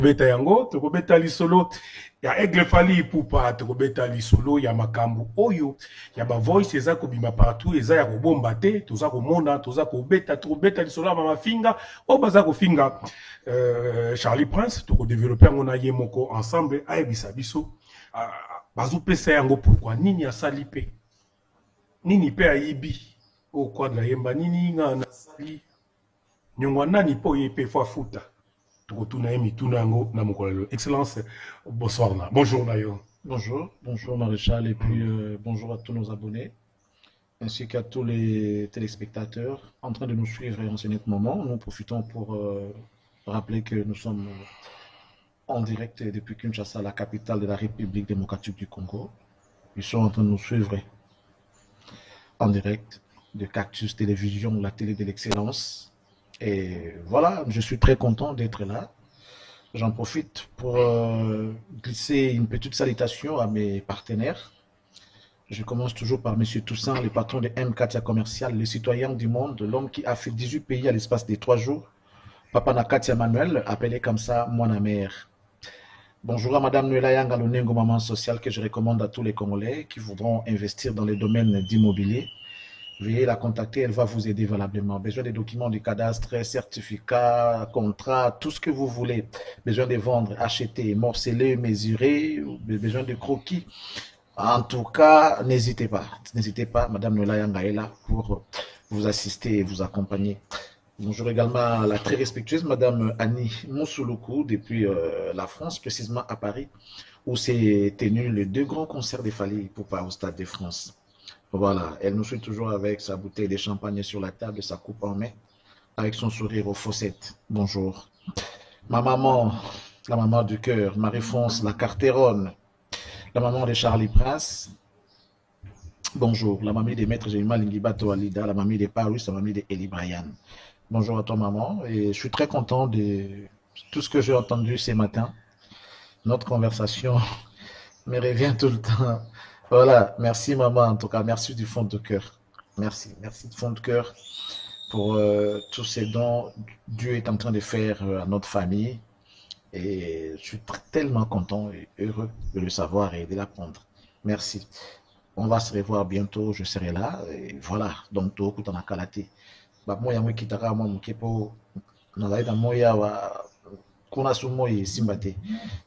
Beta yango tokobeta lisolo ya Aigle Fally Ipupa, tokobeta lisolo ya makambo oyo ya ba voice eza kobima partout, eza ya kobomba te, toza komona toza kobeta tokobeta lisolo ya mama finga o baza kofinga Charlie Prince tokodevelope yango na ye moko ensemble ayebisa biso bazopesa yango pourquoi nini asali pe nini pe ayibi o kwadra yemba nini nga nasali nyongwa nani po ye pe fa futa. Excellence, bonsoir. Bonjour Nayo. Bonjour Maréchal, et puis bonjour à tous nos abonnés, ainsi qu'à tous les téléspectateurs en train de nous suivre en ce net moment. Nous profitons pour rappeler que nous sommes en direct depuis Kinshasa, la capitale de la République démocratique du Congo. Ils sont en train de nous suivre en direct de Cactus Télévision, la télé de l'excellence. Et voilà, je suis très content d'être là. J'en profite pour glisser une petite salutation à mes partenaires. Je commence toujours par M. Toussaint, le patron de M4 Commercial, le citoyen du monde, l'homme qui a fait 18 pays à l'espace de 3 jours. Papa Nakatia Manuel, appelé comme ça, moi mère. Bonjour à Madame Nuela Yanga Lonengo, maman sociale, que je recommande à tous les Congolais qui voudront investir dans les domaines d'immobilier. Veuillez la contacter, elle va vous aider valablement. Besoin des documents du cadastre, certificats, contrats, tout ce que vous voulez. Besoin de vendre, acheter, morceler, mesurer, besoin de croquis. En tout cas, n'hésitez pas. N'hésitez pas, Madame Nola Yanga est là pour vous assister et vous accompagner. Bonjour également à la très respectueuse Madame Annie Moussouloukou depuis la France, précisément à Paris, où s'est tenu les 2 grands concerts de Fally Ipupa au Stade de France. Voilà, elle nous suit toujours avec sa bouteille de champagne sur la table, sa coupe en main, avec son sourire aux fossettes. Bonjour. Ma maman, la maman du cœur, Marie-France, la carteronne, la maman de Charlie Prince. Bonjour, la mamie des maîtres Jéma Lingibato Alida, la mamie de Paris, la mamie de Eli Brian. Bonjour à toi maman, et je suis très content de tout ce que j'ai entendu ce matin. Notre conversation me revient tout le temps. Voilà, merci maman, en tout cas, merci du fond de cœur. Merci du fond de cœur pour tous ces dons Dieu est en train de faire à notre famille. Et je suis tellement content et heureux de le savoir et de l'apprendre. Merci. On va se revoir bientôt, je serai là. Et voilà, donc tout le temps kalaté. Moi, je suis là,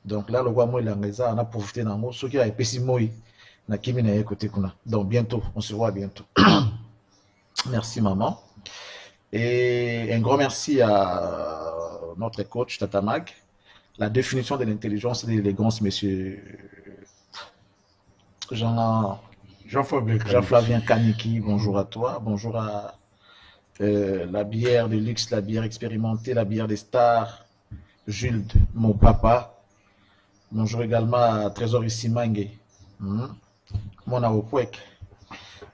donc là, le roi moi, il a profité d'un mot, ce qui a épaissi moi. Donc bientôt, on se voit bientôt. Merci maman. Et un grand merci à notre coach Tatamag. La définition de l'intelligence et de l'élégance, monsieur Jean-Flavien Kaniki, bonjour à toi. Bonjour à la bière de luxe, la bière expérimentée, la bière des stars, Jules, mon papa. Bonjour également à Trésor Issimangue.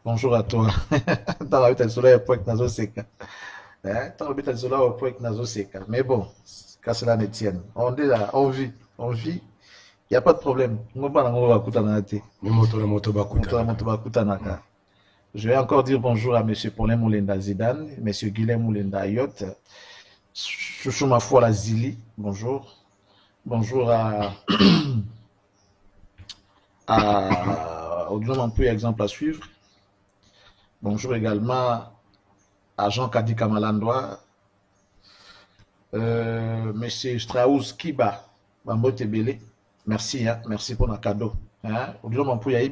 Bonjour à toi. Mais bon, qu'à cela ne tienne. On est là, on vit. Il n'y a pas de problème. Je vais encore dire bonjour à M. Paulin Moulenda Zidane, M. Guilhem Moulenda Ayot, Chouchou Mafou la Zili, bonjour. Bonjour à Odilon Mampu, exemple à suivre. Bonjour également à Jean Kadi Kamalandoa, Monsieur Strauss Kiba, Bambo Tebele, merci, hein, merci pour le cadeau. Odilon Mampu, il y a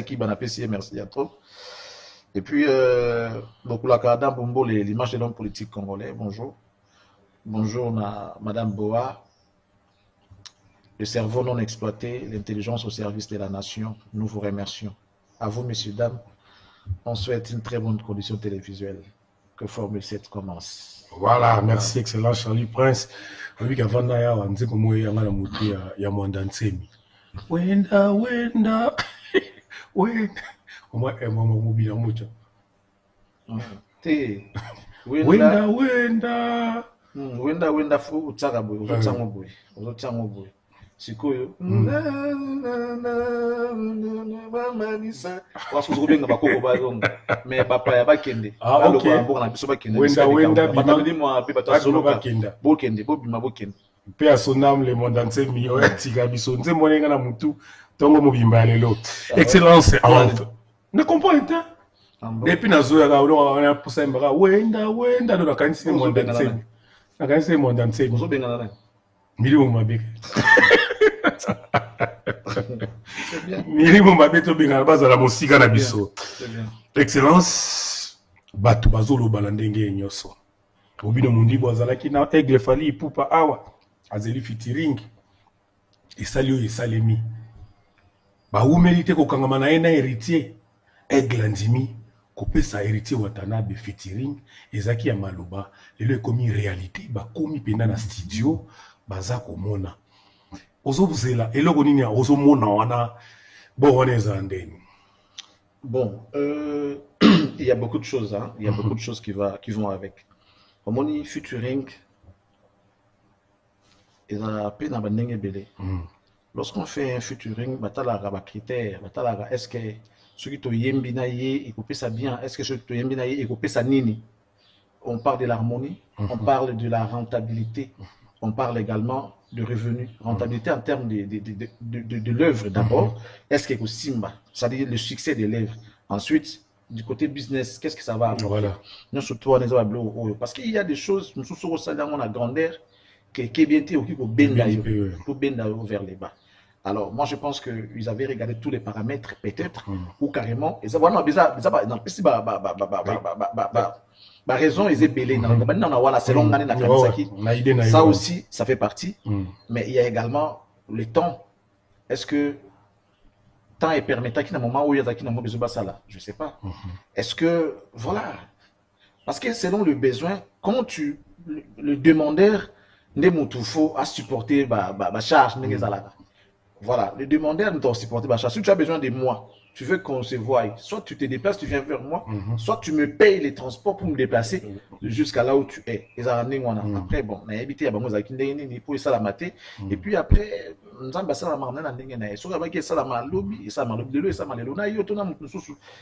Kiba, merci à trop. Et puis, beaucoup la Kada Bombo, l'image de l'homme politique congolais, bonjour. Bonjour à Madame Boa. Le cerveau non exploité, l'intelligence au service de la nation, nous vous remercions. À vous, messieurs, dames, on souhaite une très bonne condition télévisuelle. Que Formule 7 commence. Voilà, merci, excellent Charlie Prince. Avec avant d'ailleurs, on dit comment il y a un mouti, il y a moins d'ensemi. Wenda. Au moins, elle m'a mobile en mouti. Wenda, fou, tsagaboy, ozotiangoboy. Sikoyo. Mais papa ya bakende. Ok. Wenda, Bokende. Paix à son âme, le monde entier, ouais, Tigabiso, nous sommes na mutu, tongo mobimba lelo. Excellence, ne comprends pas. Depuis nazoya ka ulo na pusa mbaka wenda do na kanisi monde entier. Na kanisi monde entier. Ozo benga na. Milimo mabeke. Milimo mabeke to benga baza la musika na biso. Excellence, bato bazolo balandenge nyoso. Obino mundibo azalaki na Aigle Fally Ipupa awa. Azeli featuring esalio esalemi baumeli ko kangama na ena héritier Aigle ndimi kopesa héritier Watanabe featuring ezaki ya maloba lelo ekomi réalité bakomi penda na studio baza komona ozobuzela eloko nini ya ozomona wana bo wana eza ndeni. Bon, il y a beaucoup de choses, hein. Il y a beaucoup de choses qui vont avec. Omoni featuring lorsqu'on fait un featuring, critère, est-ce que ce qui te yembina ye écoupé ça bien, est-ce que ce qui te yembina ye écoupé ça nini? On parle de l'harmonie, on parle de la rentabilité, on parle également de revenus, rentabilité en termes de l'œuvre d'abord, est-ce que Simba, c'est-à-dire le succès de l'œuvre. Ensuite, du côté business, qu'est-ce que ça va avoir? Voilà. Parce qu'il y a des choses, nous sommes dans la grandeur, qui est bien vers les bas. Alors, moi, je pense qu'ils avaient regardé tous les paramètres, peut-être, ou carrément, ils avaient raison, ils étaient ça aussi, ça fait partie. Mais il y a également le temps. Est-ce que temps est permettant qu'il y a un moment où il y a besoin de ça? Je ne sais pas. Est-ce que, voilà. Parce que selon le besoin, quand le demandeur, faut à supporter ma charge. Voilà, le demandeur ne doit supporter ma charge. Si tu as besoin de moi, tu veux qu'on se voie, soit tu te déplaces, tu viens vers moi, soit tu me payes les transports pour me déplacer jusqu'à là où tu es. Après, bon, on a habité à pour ça la mater. Et puis après,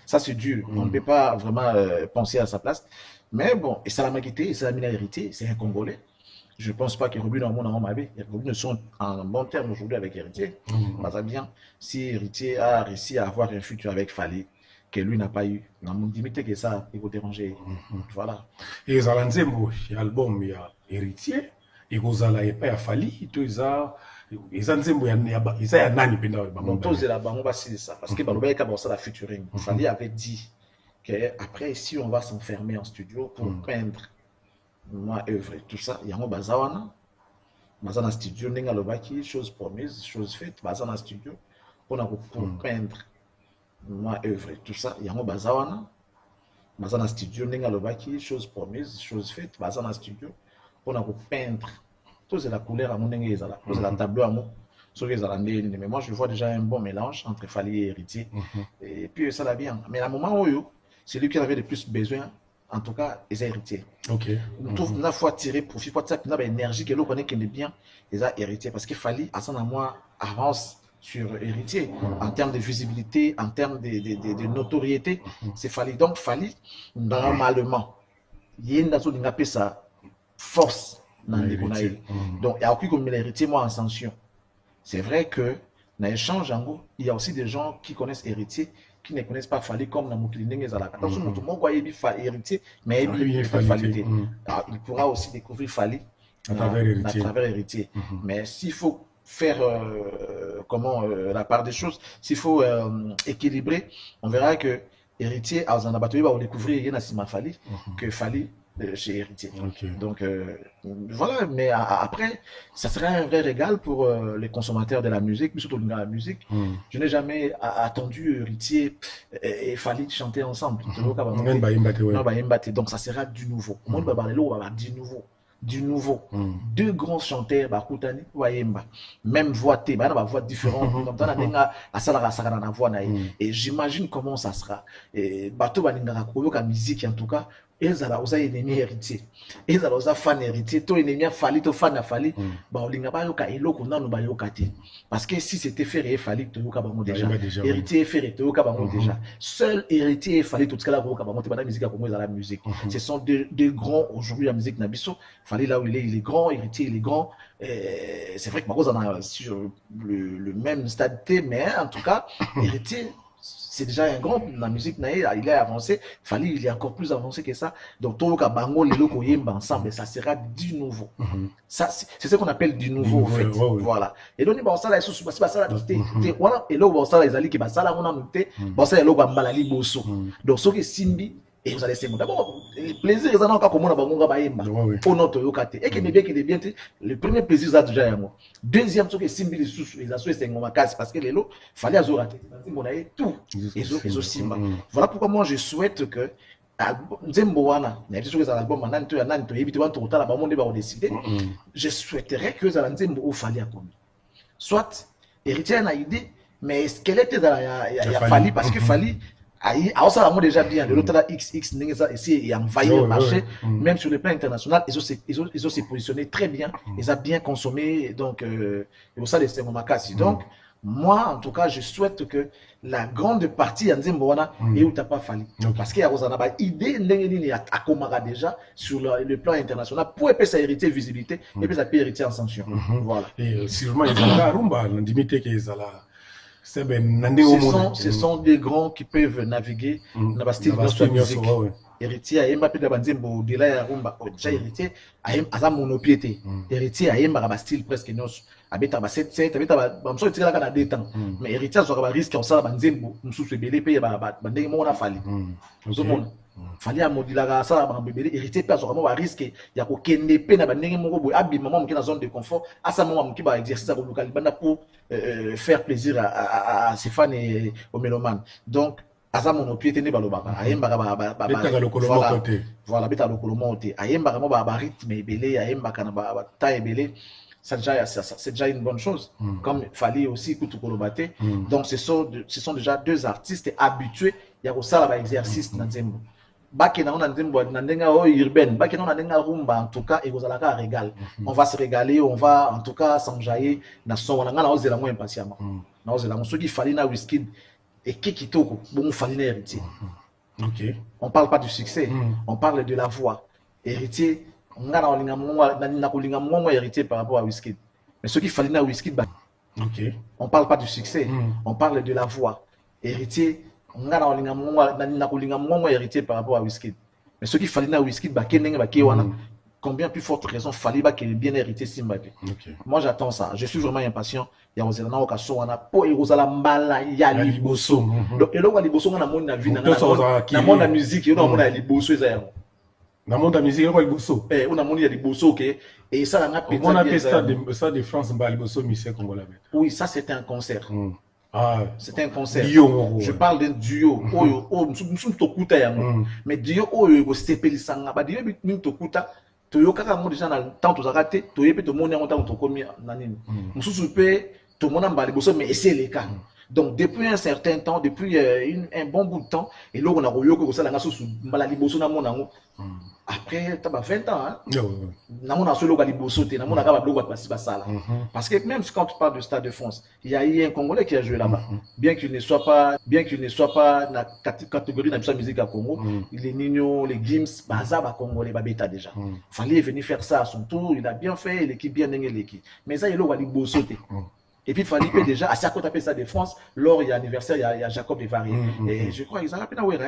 ça c'est dur. On ne peut pas vraiment penser à sa place. Mais bon, et ça l'a quitté, et ça l'a hérité, c'est un Congolais. Je ne pense pas que Robin ne sont en bon terme aujourd'hui avec Héritier. Ça bien, si Héritier a réussi à avoir un futur avec Fally, que lui n'a pas eu, dans mon limite que ça, il va déranger. Voilà. Et Zalanzembo, l'album, il y a Héritier, et Gozala, il y a Fally, tout ça. Zalanzembo, il y a Nani Penda. C'est ça. Parce que la featuring. Fally avait dit qu'après, si on va s'enfermer en studio pour peindre moi œuvre tout ça, il y a un bazawana dans studio n'enga lobaki chose promise chose faite dans le studio on a pour peindre moi œuvre tout ça, il y a un bazawana dans le studio n'enga lobaki chose promise chose faite dans le studio on a pour peindre toute la couleur à mon n'enga ezala toute la tableau à mon sur les arandés. Mais moi je vois déjà un bon mélange entre Fally et Héritier et puis ça va bien. Mais à un moment où c'est lui qui avait le plus besoin. En tout cas, ils ont hérité. Ok. On trouve une fois tirer profit, pour ça, une énergie que l'on connaît qui est bien, ils ont hérité. Parce qu'il fallait, à son moi, avance sur héritier en termes de visibilité, en termes de notoriété. C'est Fally. Donc, Fally, normalement, il y a une sa force dans les Gonaï. Donc, il y a aucun comme l'héritier, moi, en sanction. C'est vrai que, dans l'échange, en gros, il y a aussi des gens qui connaissent héritier, qui ne connaissent pas Fally comme dans Moukili Zalaka. Attention, tout le monde voit héritier, mais il pourra aussi découvrir Fally à travers héritier. Mais s'il faut faire la part des choses, s'il faut équilibrer, on verra que héritier, à Zanabato, va découvrir Yenasima Fally, que Fally chez héritier. Donc voilà, mais après ça serait un vrai régal pour les consommateurs de la musique, mais surtout de la musique. Je n'ai jamais attendu héritier et Fally chanter ensemble. Donc ça sera du nouveau. Du nouveau. Deux grands chanteurs, même voix, voix différente. Et j'imagine comment ça sera. Et bateau la musique en tout cas. ezala oza ennemi héritier ezala oza fan héritier to ennemi afali to fan afali baolinga bayoka eloko nano bayoka te parce que si c'était Ferré Fali toyoka bango déjà héritier Ferré toyoka bango déjà seul héritier Fali totikala koyoka bango te bana musique ya Congo ezala musique ce sont deux grands aujourd'hui la musique na biso Fali là où il est grand héritier il est grand c'est vrai que Marcos en a sur le même stade mais en tout cas héritier c'est déjà un grand la musique il est avancé Fali il est encore plus avancé que ça donc tout le bango les locaux yemba ensemble ça sera du nouveau ça c'est ce qu'on appelle du nouveau en fait voilà et donc bon ça là sous ça ça voilà et là bon ça les ali qui ça là on a noté bon ça là ba malali bosso donc ce que simbi et vous allez essayer d'abord le plaisir ils en ont encore comme on a bango ba yemba pour notre yokate et que bien le premier plaisir ça déjà moi deuxième ce que simbi les sous les assos c'est ngoma casse parce que les lots fallait azorate on a tout et aussi voilà pourquoi moi je souhaite que Nzembo wana na biso que ça album nani to yebiti wantu kotala ba monde ba décider je souhaiterais que ça Nzembo au fallait à combien soit héritier na idée mais squelette dans ya Fali parce que Fali alors ça va déjà bien de l'autre là XX ici et envahi le marché même sur le plan international ils ont se positionné très bien ils ont bien consommé donc et ça les Makasi donc moi en tout cas je souhaite que la grande partie ya Nzembo wana et où t'as pas fallu parce qu'il y a Rosana ba idée ndenge à Komara déjà sur le plan international pour épais sa hériter visibilité et puis ça peut hériter en sanction voilà et sûrement ils ont la rumba l'indimité qu'ils ont là. Ce sont des grands qui peuvent naviguer dans le style de musique. Héritier a Mbappé de Banzembo, de la rumba, déjà héritier a monopiété. Héritier a Mbappé style presque nos. Abeta ba 7 abeta ba mso tira kana détend. Mais héritier a un risque en ça Banzembo, msou se belé pe ba ndenge mo na fali. Tout monde. Fali a modila ça ba bébé héritier pe azora mo ba risque ya ko kende pe na ba ndenge mo boy abi maman mo na zone de confort. Asa maman mo ki ba exercice à local banda pour faire plaisir à ses fans et aux mélomanes. Donc, Asa monopiété ne balobaka. Ayembaka voilà, beta lokolo monté. Ayembaka mo ba rythme belé, ayembaka na ba taille belé. C'est déjà une bonne chose. Comme Fali aussi Kutu Kolobate. Donc, ce sont déjà deux artistes habitués. Il y a aussi un exercice dans Nzembo. Baki na Nzembo na ndenga urbaine, baki na ndenga rumba en tout cas et vous allez régal. On va se régaler, on va en tout cas s'enjailler na son wana na ozela mo impatiemment. Na ozela mo soki Fali na Wizkid et Kitoko, bon Fali na héritier. OK. On parle pas du succès, on parle de la voix. Héritier, on a na héritier par rapport à Wizkid. Mais ce qui Fali na Wizkid OK. On parle pas du succès, on parle de la voix. Héritier on a na héritier par rapport à Wizkid. Mais ce qui fallait na Wizkid combien plus forte raison fallait qu'il ait bien hérité Simbaké. Moi j'attends ça, je suis vraiment impatient. Il y a Ozela Okaso wana po Erosala Mbala ya liboso. Donc elo wa liboso na monde na vie na monde la musique, yo na monde ya liboso eza yango. Na monde la musique elo wa liboso. On a monde ya liboso OK et ça na pété. On appelle ça de France Mbala liboso mise congolais. Oui, ça c'était un concert. C'était un concert. Je parle d'un duo. Mais duo, mais duo, toyokaka mo déjà na temps tozakate toyepe to mona ngota to komi nanini mususu pe to mona mbali boso mais c'est le cas donc depuis un certain temps depuis un bon bout de temps et là on a royoko ko sala ngasusu mbala liboso na mona ngo après taba 20 ans hein na mona solo ka liboso te na mona ka ba bloc ba sala parce que même quand tu parles de Stade de France il y a eu un Congolais qui a joué là-bas bien qu'il ne soit pas na catégorie de la musique à Congo les Nino les Gims baza ba Congolais ba beta déjà fallait venir faire ça à son tour il a bien fait l'équipe bien nengé l'équipe mais ça il a liboso te et puis Fali déjà à chaque fois taper ça de France lors il y a anniversaire il y a Jacob de Varier et je crois ils ont appelé na ouais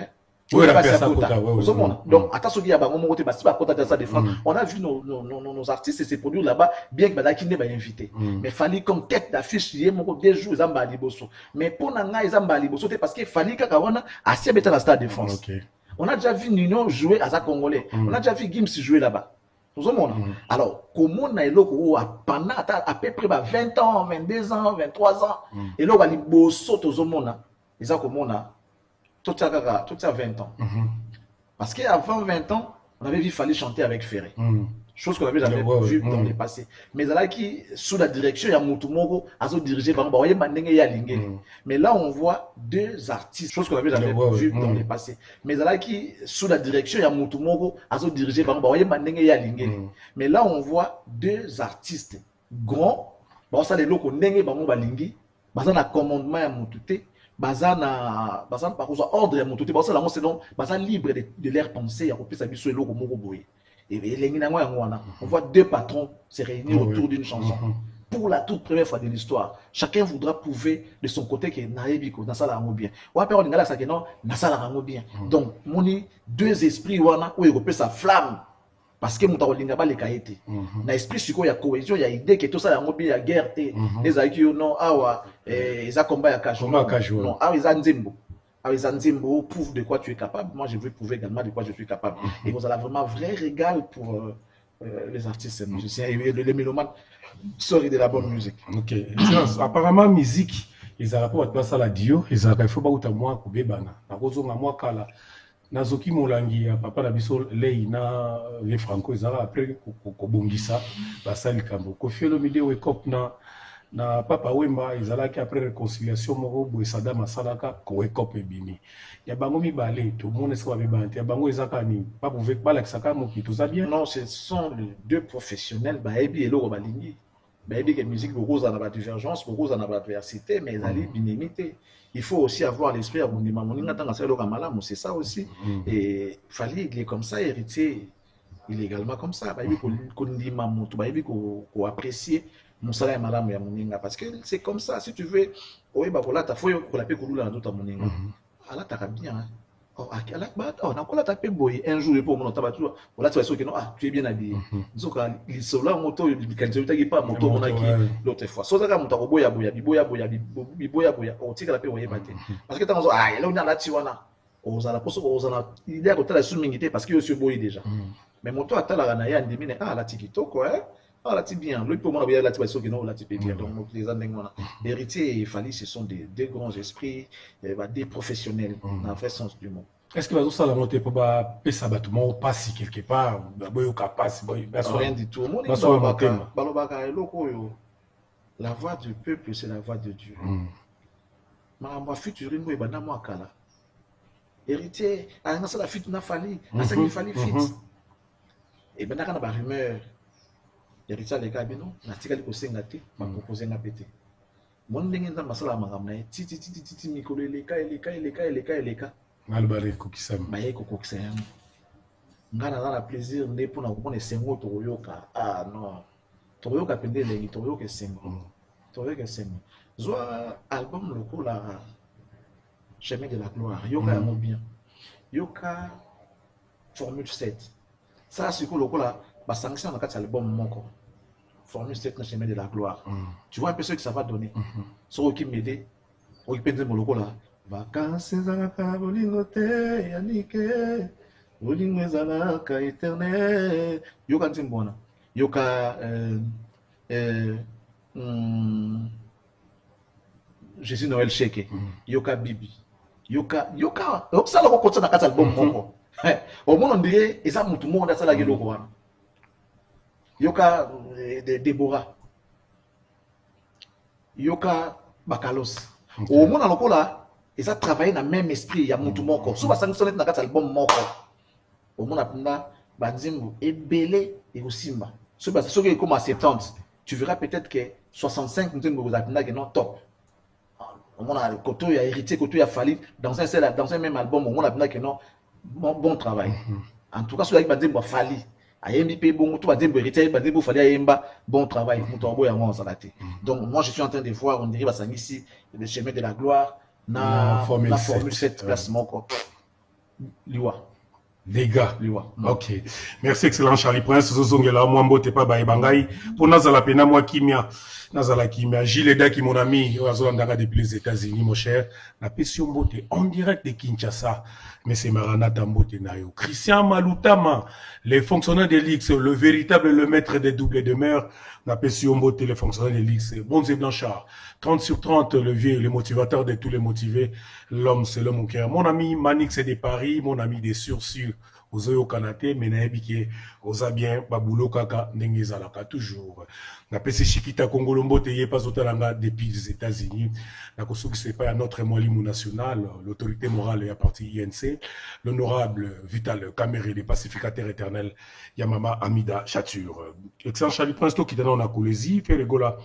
donc attention il y a ba moment côté basi ba kota ça de France on a vu nos artistes et ces produits là-bas bien que badaki ne ba invité mais Fali comme tête d'affiche il y a mon des jours zamba liboso mais pour nanga zamba liboso parce que Fali kaka wana assez beta la Stade de France on a déjà vu Nino jouer à sa Congolais on a déjà vu Gims jouer là-bas. Alors, comment on a pendant à peu près 20 ans, 22 ans, 23 ans, et là, on a les beaux sauts aux hommes, ils ont comme on a tout ça 20 ans. Parce qu'avant 20 ans, on avait vu qu'il fallait chanter avec Ferré. chose qu'on avait jamais vue dans les passés. Mais là, qui, sous la direction, il y a Moutoumoro, Azo dirigé par mais là, on voit deux artistes, chose qu'on avait jamais vue dans les passés. Mais là, qui, sous la direction, il y a Moutoumoro, Azo dirigé par mais là, on voit deux artistes grands, ça les locaux, Nenge Bango Balingi, Bazana commandement à Moutouté, Bazana par ordre à Moutouté, Bazana libre de leur pensée, à couper sa vie sur le logo Moroboé. Et on voit deux patrons se réunir autour d'une chanson. Pour la toute première fois de l'histoire, chacun voudra prouver de son côté que Naebiko, Nasala Rango bien. Ou après, on a dit non, Nasala Rango bien. Donc, on a deux esprits où il y a sa flamme. Parce que muta olinga ba leka ete na esprit siko ya cohésion ya idée que tout ça yango bi ya guerre te les aki non awa eza combat ya kajo non awa eza nzembo prouve de quoi tu es capable. Moi je veux prouver également de quoi je suis capable. Et vous allez vraiment vrai régal pour les artistes et musiciens et les mélomanes sortent de la bonne musique. OK. Apparemment musique ils ont pas ça la dio ils ont il faut pas uta moi ko bebana na kozonga moi kala nazoki molangi ya papa na biso lei na les franco ezala après ko bongisa basali kambo ko fielo mideo ekop na papa Wemba ezalaki après réconciliation moko boye Sada masalaka ko ekop ebimi ya bango mibale to mona se ba bibante ya bango ezaka ni pas pouvait pas l'axaka mo ki tout ça bien. Non, ce sont les deux professionnels ba ebi eloko balingi ba ebi que musique beaucoup en a pas divergence beaucoup en a pas diversité mais ezali binimité. Il faut aussi avoir l'esprit à Bondima. C'est ça aussi. Et Fali, il est comme ça, héritier, il est également comme ça. Il faut apprécier mon salaire madame ya moninga parce que c'est comme ça. Si tu veux, oui, bah voilà, t'as fait pour la paix dans d'autres moninga. Allah t'as bien. Oh, on a quoi la tapé boy un jour pour mon tabac. Voilà, tu vas sûr que non, tu es bien habillé. Donc, il se là, moto, quand tu n'as pas moto, on a qui l'autre fois. Soit ça, mon tabac boya, on tire la paix, on y est battu. Parce que tu as dit, ah, là, on a la tiwana. On a la poste, on a l'idée à côté de la soumingité parce qu'il y a ce boy déjà. Mais mon toit, tu as la ranaya, on dit, ah, la tikito, quoi. Ah, là, tu bien. Lui, pour moi, là, tu vas sûr que non, là, tu peux bien. Donc, les héritiers et Fali, ce sont des grands esprits, des professionnels, dans le vrai sens du mot. Est-ce que ça la montée pour ça battement ou passer quelque part, rien du tout. La voix du peuple, c'est la voix de Dieu. Ma future, moi, ben moi kala. Héritier, ah, ça la fuite n'a Fali, ça il fallait fit. Et ben, on a une rumeur. Héritier les gars, non, na tika liko sengate, ma proposer na pété. Mon ndenge nda masala makamna ti mikolo eleka. Malbaré kokisam. Baye kokokisam. Ngana na plaisir ne pour na komona sengo toyoka. Ah non. Toyoka pende lengi toyoka sengo. Toyoka sengo. Zoa album lokola Chemin de la gloire. Yoka mo bien. Yoka Formule 7. Ça c'est ko lokola ba sanction na kati album moko. Formule 7 na Chemin de la gloire. Tu vois un peu ce que ça va donner. So qui m'aider. O pende mo lokola vacances ezalaka bolingo te yanike bolingo ezalaka éternel yoka ntimbona yoka Jésus Noël Cheke yoka Bibi yoka sala ko kotsa na kati album moko au monde on dirait eza mutu moko da sala geloko wana yoka Deborah yoka Bakalos au monde lokola ils ont travaillé dans le même esprit, il y a mon tout moko. Souvent, ça nous sonne dans l'album moko. Au monde apprend Banzimbo et Belé et Osimba. Souvent, c'est ce qui comme à 70. Tu verras peut-être que 65 nous vous apprend que non top. Au monde a Koto, il y a hérité, Koto, il y a fallu dans un même album. Au monde apprend que non bon travail. En tout cas, celui qui Banzimbo a fallu. Ayembi bon tout Banzimbo hérité, Banzimbo fallu Ayemba bon travail. Mutombo yango en salate. Donc moi, je suis en train de voir, on dirait Basang ici, le chemin de la gloire. Na Formule 7 placement quoi. Liwa. Les gars. Liwa. Ok. Merci excellent Charlie Prince. Zozongela mwambo te pa baebangai. Pour nazala pena moi kimia. Nazala kimia. Gilles qui mon ami. Ozolanda depuis les États-Unis mon cher. Na Pession Mbote en direct de Kinshasa. Mais c'est Maranatha Mbote Nayo. Christian Malutama. Les fonctionnaires de l'X. Le véritable le maître des doubles demeures. Na Pession Mbote les fonctionnaires de l'X. Bonze Blanchard. 30 sur 30, le vieux, le motivateur de tous les motivés. L'homme, c'est l'homme au cœur. Mon ami Manix de Paris, mon ami des Sursur, ozoyo kanate mais na ebiki oza bien babulo kaka ndenge ezalaka toujours na pesi Shikita Kongolombo te ye pas otalanga depuis les États-Unis na kosuki c'est pas à notre mwalimu national l'autorité morale ya parti INC l'honorable Vital Kamerhe le pacificateur éternel ya mama Amida Chature excellent Charlie Prince to kitana na Kolezi pe regola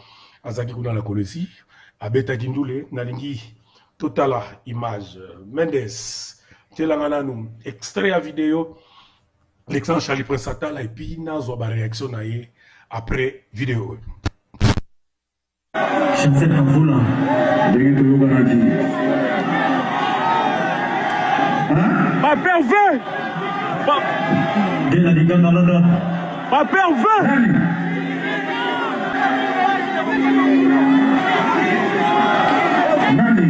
azaki kuna na Kolezi abeta kindule nalingi totala image Mendes telanga nous extrait à vidéo l'excellent Charlie Prince Atala et puis nazo ba réaction na ye après vidéo Chef Kafula ndenge toyokana ti Pas pervers ndenge ndingana lala Pas pervers nani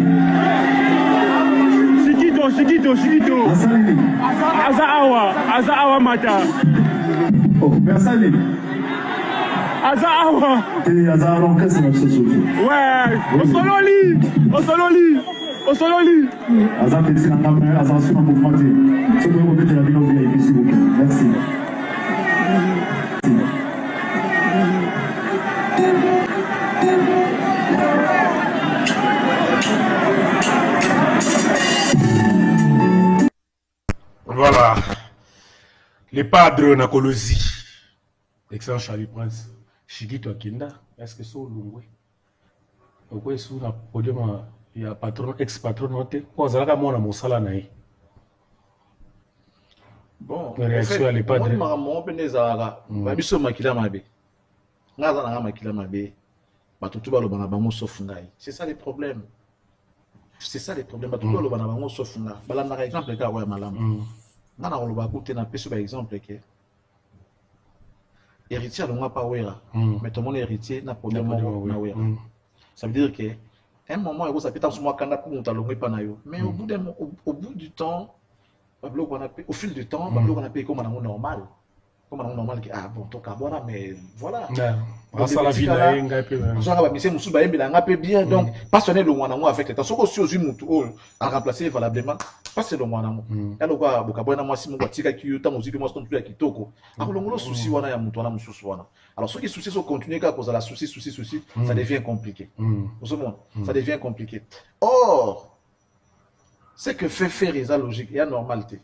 Shikito asalini Aza awa mata oh personne Aza awa te azaro kesi na sosoto Ouais Osololi aza petit na ngame aza sur un mouvement te c'est pour mettre la bino bien ici beaucoup merci voilà les padres na Kolezi excellent Charlie Prince Shikito Akinda est-ce que so lungwe okwe sous na podium ya patron ex patron noté ko zalaka mona mosala na ye Bon, réaction à les padres mon penezara ba biso makila mabe ngaza na makila mabe batutu ba lobana bango sauf ngai c'est ça les problèmes batutu ba lobana bango sauf ngai bala na exemple ka wa malamu ngana ko loba ko tena peso ba exemple ke héritier longa pa wera mais tout le monde héritier na problème na wera ça veut dire que un moment il faut peut-être moi kanda pour montalongo pa na yo mais au bout du temps au fil du temps on a payé comme un normal que ah bon donc voilà mais voilà ça la vie là ngai pe on va mise musu ba yembela nga pe bien donc passionné le mwana moi avec le temps soko si ozu mutu à remplacer valablement passer le mwana mo yalo kwa bokabona mwasi mo kwatika kiyuta muzipi mwasi tontu ya kitoko akolongolo souci wana ya mutu wana mususu wana alors ceux qui soucis sont continuer qu'à cause de la souci ça devient compliqué pour ce monde ça devient compliqué or c'est que fait faire est logique et normalité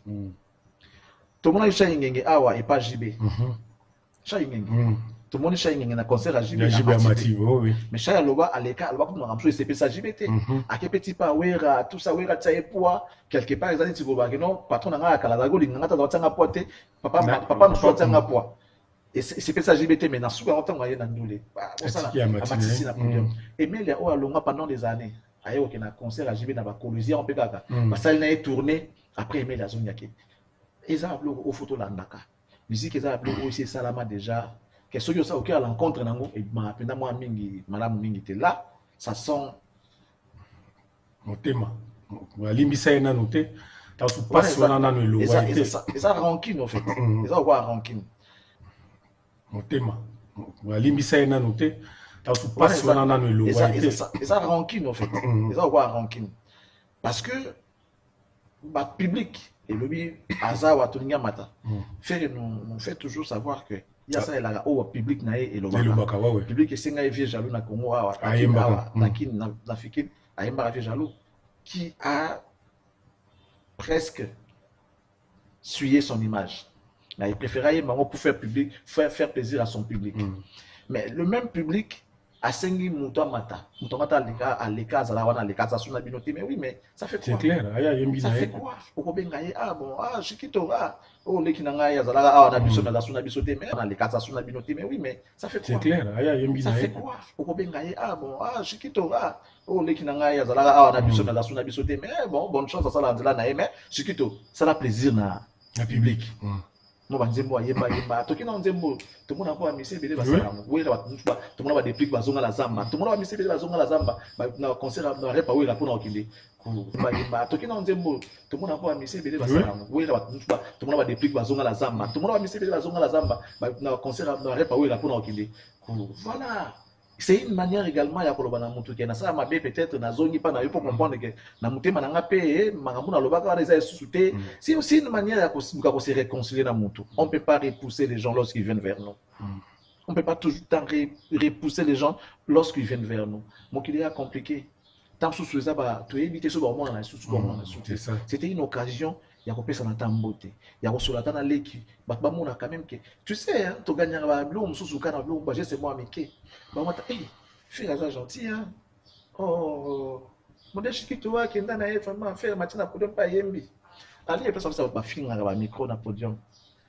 tout le monde est ngenge awa et pas JB ngenge tout le monde est ngenge na concert à JB oui mais chaya loba aleka loba ko ngamso CP sa JBT a ke petit pa wera tout ça wera tsaye poa quelque part ezali tikoba que non patron nga kala zago linga ta tsanga pote papa no tsanga poa et c'est ça JBT mais na souka ntango aye na ndule ça amatisi na podium et mais les o alonga pendant des années aye au na concert à JB na ba Kolezi on peut kaka ba salle na tourner après mais la zone yake eza blo au photo la ndaka musique eza blo aussi salama déjà que ceux qui ça OK à l'encontre nango et ma penda moi mingi madame mingi te là ça sent motema walimbisa ena noté ta su passe wana na no et ça rancune en fait et ça quoi rancune motema walimbisa ena noté ta su passe wana na no et ça rancune en fait et ça quoi rancune parce que ba public et lobby azawa toninga mata nous fait toujours savoir que il y a ça là au public na et le public et singa vie jaloux na Congo awa takin na fikine ayemba vie jaloux qui a presque souillé son image. Mais il préférait pour faire faire plaisir à son public. Mais le même public a sengi Moutamata à l'écart, mais oui, mais ça fait quoi? C'est clair, ça fait quoi? Ah bon, ah, Shikito, ah, oh, les Kinanga, Zala, on a besoin de la Suna Bisoté, mais on a les cas à Suna Binoté, mais oui, mais ça fait quoi? C'est clair, ça fait quoi? Ah bon, ah, Shikito, ah, oh, les Kinanga, Zala, on a besoin de la Suna Bisoté, mais bon, bonne chance à ça, là, mais Shikito, ça a plaisir na public. No banzembo yemba toki na nzembo to mona ko amisi bele basala wela batunba to mona ba déplique bazonga la zamba to mona ba amisi bele bazonga la zamba na concert na repa wela pona okinde ku ba yemba toki na nzembo to mona ko amisi bele basala wela batunba to mona ba déplique bazonga la zamba to mona ba amisi bele bazonga la zamba na concert na repa wela pona okinde ku voilà C'est une manière également ya koloba na mutu ke na ça mabe peut-être na zongi pas na yo pour comprendre que na mutema na ngape makambo na lobaka wana eza sous-té. C'est aussi une manière ya ko se réconcilier na mutu. On peut pas repousser les gens lorsqu'ils viennent vers nous. On peut pas toujours repousser les gens lorsqu'ils viennent vers nous. Mon qu'il est compliqué. Tant sous ça ba tu éviter ce moment na sous comment na c'était une occasion ya ko pesa na tambote ya ko solata na leki ba mona quand même que tu sais hein to gagner ba blo mususu kana blo ba c'est moi meke ba mata fais ça gentil hein oh modèle qui tu vois qui ndana e vraiment faire matina podium pa yembi ali e pesa ça ba finga ba micro na podium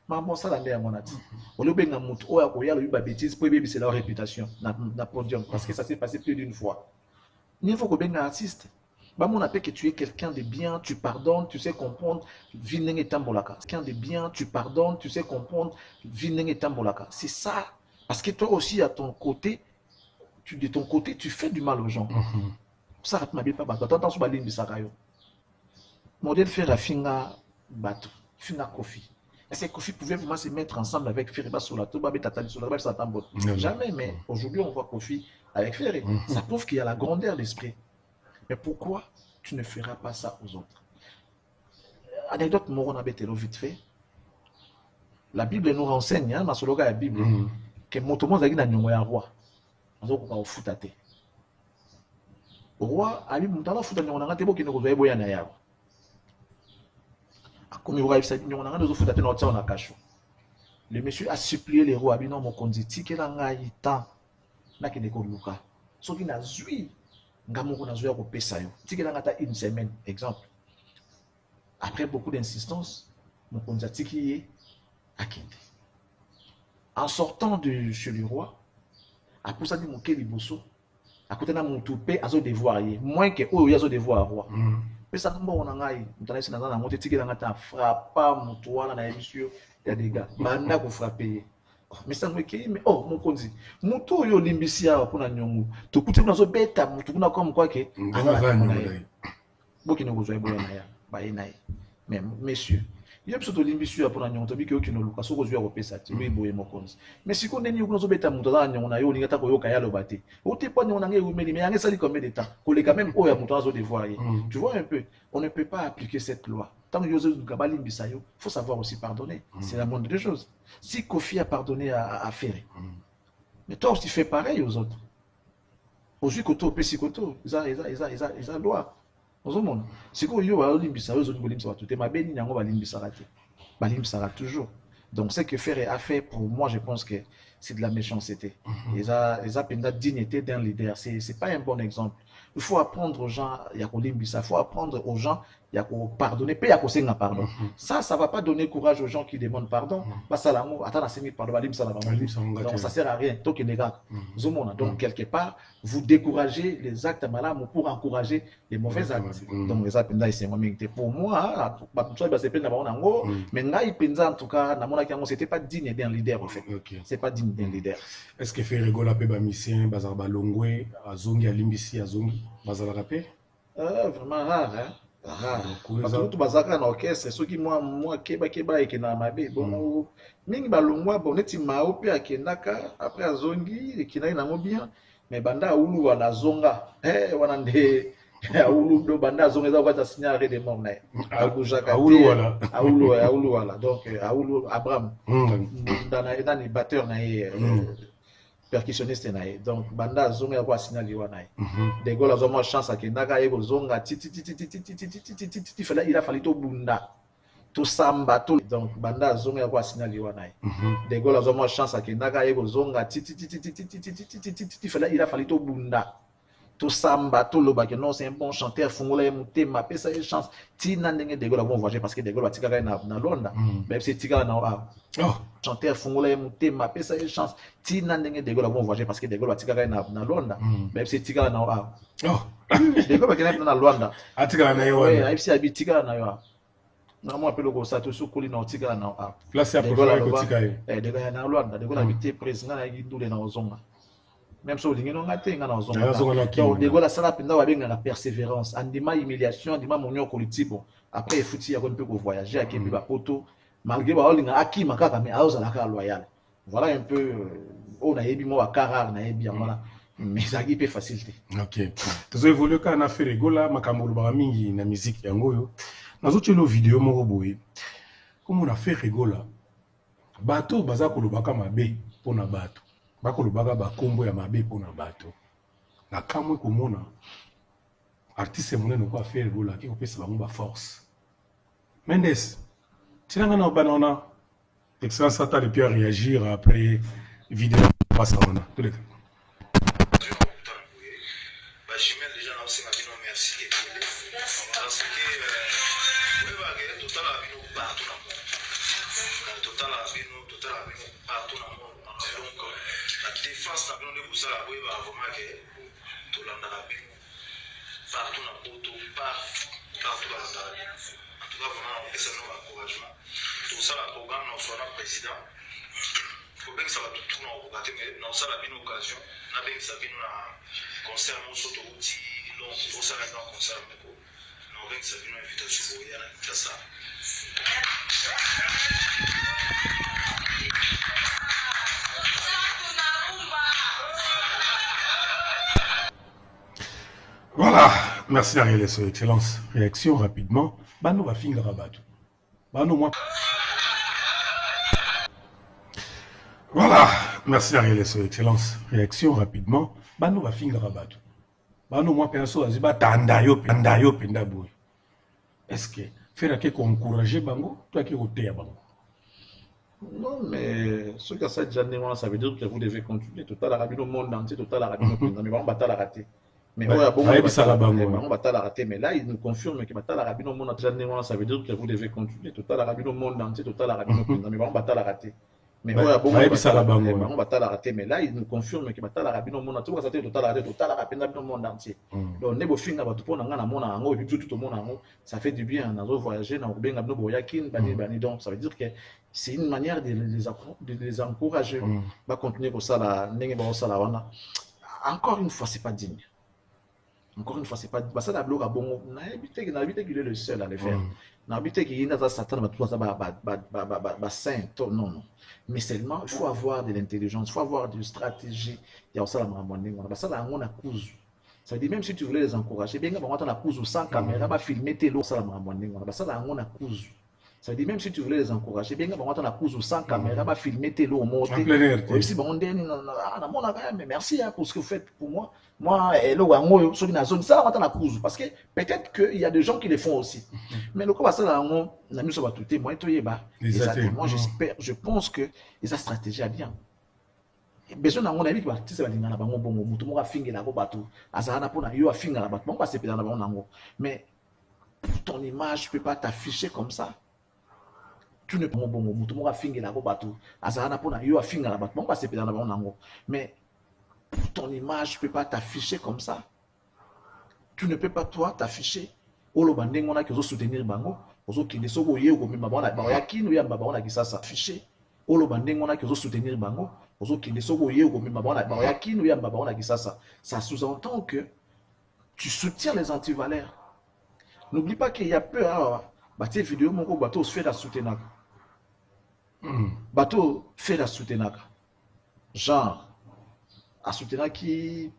ma bon ça la ndé monati o le benga mutu o ya ko ya le ba bêtise pour bébé c'est leur réputation na podium parce que ça s'est passé plus d'une fois. Il faut que benga artiste. Bah, mon appel que tu es quelqu'un de bien, tu pardonnes, tu sais comprendre, vineng et tambolaka. Quelqu'un de bien, tu pardonnes, tu sais comprendre, vineng et tambolaka. C'est ça. Parce que toi aussi, à ton côté, de ton côté, tu fais du mal aux gens. Ça, tu m'habites pas, bah, t'entends sur la ligne de Sarayo. Modèle faire la finga bateau, finga Kofi. Est-ce que Kofi pouvait vraiment se mettre ensemble avec Feriba Solato, Babé Tatali Solato, ça tambote? Jamais, mais aujourd'hui, on voit Kofi avec Ferry. Ça prouve qu'il y a la grandeur d'esprit. Mais pourquoi tu ne feras pas ça aux autres? Anecdote Moron Abetelo vite fait. La Bible nous renseigne, hein, dans la Bible, que Motomo Zagi n'a pas roi. On a au foutate. Le roi a dit Moutala foutate, on a raté beaucoup de nos voyants à Yaro. Comme il y a on a raté foutate, on a caché. Le monsieur a supplié les rois, non, mon conditi, qu'il a un temps. N'a qu'une école Luka. Ce qui n'a zui. Ngamoko na zoya ko pesa yo. Tikela ngata une semaine, exemple. Après beaucoup d'insistance, mon konzati qui est akende. En sortant de chez le roi, après ça dit mon keli bosso, à côté na mon toupé azo devoir y moins que o yazo devoir roi. Pesa ngomba ona ngai, mutana sina na monte tikela ngata frappa mutuana na émission ya des gars. Banda ko frapper. Mais ça me dit, mais oh, mon conzi, mon tour yo limbisia pour na nyongu. Tu coûtes na zo beta, tu kuna comme quoi que. Boki no gozo boya na ya, ba inaye. Mais messieurs, il y a plutôt limbisia pour na nyongu, to bi ke okino luka so gozo ya ko pesa, tu bi boye mon conzi. Mais si ko neni kuna zo beta muto na nyongu na yo lingata ko yo kaya lo bate. O te pa nyongu na ngai umeli, mais yanga sali combien de temps? Ko le quand même o ya muto na zo devoir. Tu vois un peu, on ne peut pas appliquer cette loi. Tant que Joseph Gabali Mbissayo, il faut savoir aussi pardonner. C'est la moindre des choses. Si Kofi a pardonné à Ferry, mais toi aussi fais pareil aux autres. Aujourd'hui, Koto, Pesikoto, ils ont loi. Si vous avez Mbissayo, vous avez Mbissayo, tout est ma béni, vous avez Mbissayo toujours. Donc, ce que Ferry a fait, pour moi, je pense que c'est de la méchanceté. Ils ont une dignité d'un leader. Ce n'est pas un bon exemple. Il faut apprendre aux gens, il faut apprendre aux gens, il y a pardonner, pas il y a qu'on pardon. Ça ne va pas donner courage aux gens qui demandent pardon. Donc ça sert à rien. Donc quelque part, vous découragez les actes malades pour encourager les mauvais actes. Donc les actes pour moi, mais en tout cas, c'était pas digne d'un leader en fait. C'est pas digne d'un leader. Est-ce que fait rigoler pe ba misien bazar balongwe azongi alimbisi azongi bazar rapé? Vraiment rare hein. Rare. Parce que tout bazaka na orchestre ceux qui moi keba et qui na mabe bon mingi balongwa bon neti mao pe akendaka après azongi qui na mo bien mais banda ulu wala zonga wana nde aulu do banda zonga za kwa signaler de mort na aulu wala donc aulu Abraham dans les batteurs na percussionniste nae donc banda zonga ya kwa signaler wana de gola zo mo chance akendaka yeko zonga titi fala il a fallu to bunda to samba to donc banda zonga ya kwa signaler wana de gola zo mo chance akendaka yeko zonga titi fala il a fallu to bunda to samba to loba que non c'est un bon chanteur fungola mutema pesa une chance tina ndenge de gola vont voyager parce que de gola tikaka na Londa même c'est tikala na chanteur fungola mutema pesa une chance tina ndenge de gola vont voyager parce que de gola tikaka na Londa même c'est tikala na de gola kena na Londa atikala na yo ouais ifsi abitikala na yo na mo appelle ko ça to sukuli na tikala na place ya profile ko tikaye de gola na Londa de gola bité président na yindule na ozonga. Même si on dit non, on a ça la persévérance, andima humiliation, andima monio politique. Après, il faut dire qu'on peut voyager avec un poto, malgré que mais loyal. Voilà un peu, on a ébi moi à Karar, on a ébi voilà. mais ça qui est facile. Ok. Tozo évolué quand on a fait rigola, makambo lobaka mingi na musique yango yo. Nazo tshelo vidéo moko boye. Comme on a fait rigola. Bato baza kolobaka mabe pona bato. Bakolobaka ba kombo ya mabe pona bato. Na kamwe komona artiste monene ko faire rigola ki kopesa bango ba force. Mendes, tinanga na banana. Excellence Sata de Pierre réagir après vidéo passe à on a. Tous les cas. Jimel déjà na osenga bino merci ebele parce que oyebake totala bino partout na monde totala bino partout na monde donc la défense na bino nde kosala oyebaka vraiment ke tolandaka bino partout na poto partout balandaka bino en tout cas vraiment opesa bino baencouragement tosala programme na osala na président kobengisa bato tuna okoka te mais na osala bino occasion nabengisa bino na concert moso touti donc osala na concert moko na obengisa bino invitation boya na Kinshasa. Voilà, merci Ariel, son excellence. Réaction rapidement. Bano va finir rabat. Bano moi. Voilà, merci Ariel, son excellence. Réaction rapidement. Bano va finir rabat. Bano moi perso aziba tandayo penda boy. Est-ce que faire que encourager bango, toi qui roté bango. Non, mais ce que ça déjà ça veut dire que vous devez continuer. Total Arabie au monde entier, Total Arabie au monde, mais on va pas la rater. Mais on va pas la rater. Mais là, il nous confirme que Total Arabie au monde entier, ça veut dire que vous devez continuer. Total Arabie au monde entier, Total Arabie au monde, mais on va pas la rater. Mais on va pas la rater. Mais là, il nous confirme que Total Arabie au monde entier, Total Arabie au monde entier. Donc, nebo finga ba tupona ngana mona ango et puis tout le monde ango, ça fait du bien. On a voyagé, on a benga no boyakin, bani donc ça veut dire que c'est une manière de les encourager. Va continuer pour ça là, n'engé ba ça là wana. Encore une fois, c'est pas digne. Encore une fois, c'est pas ça la bloc à bon. Na habité qu'il est le seul à le faire. Na habité qu'il y a dans Satan ba tout ça ba saint non. Mais seulement il faut avoir de l'intelligence, il faut avoir de stratégie. Il y a ça la mramondé. Ba ça là on a cause. Ça veut dire même si tu voulais les encourager, bien que on a cause sans caméra, ba filmer tes lots ça la mramondé. Ba ça là on a cause. Ça veut dire même si tu voulais les encourager, bien que on a cause sans caméra, ba filmer tes lots monter. Même si bon mais merci pour ce que vous faites pour moi. Moi, hello, sur une zone, ça va cause parce que peut-être qu'il y a des gens qui le font aussi. Mais le cas ça là, on a mis sur la tout moi moi j'espère, je pense que sa stratégie a bien. Besoin na ngona biki batisa balinga na bango bongo mutu moka finge na ko bato azana pona yo afinga na bato bongo pasepela na bango nango mais ton image ne peut pas t'afficher comme ça. Tu ne peux pas bongo mutu moka finge na ko bato azana pona yo afinga na bato bongo pasepela na bango nango mais ton image ne peut pas t'afficher comme ça. Tu ne peux pas toi t'afficher olo bandengo na ki soutenir bango ozo kinde soko ye ko mima bana ba ya kinu ya baba na kisasa afficher olo bandengo na ki soutenir bango ça sous-entend que tu soutiens les antivaleurs. N'oublie pas qu'il y a peur. Bateau vidéo mon bateau se fait la soutenir. Bateau fait la soutenir. Genre à soutenir qui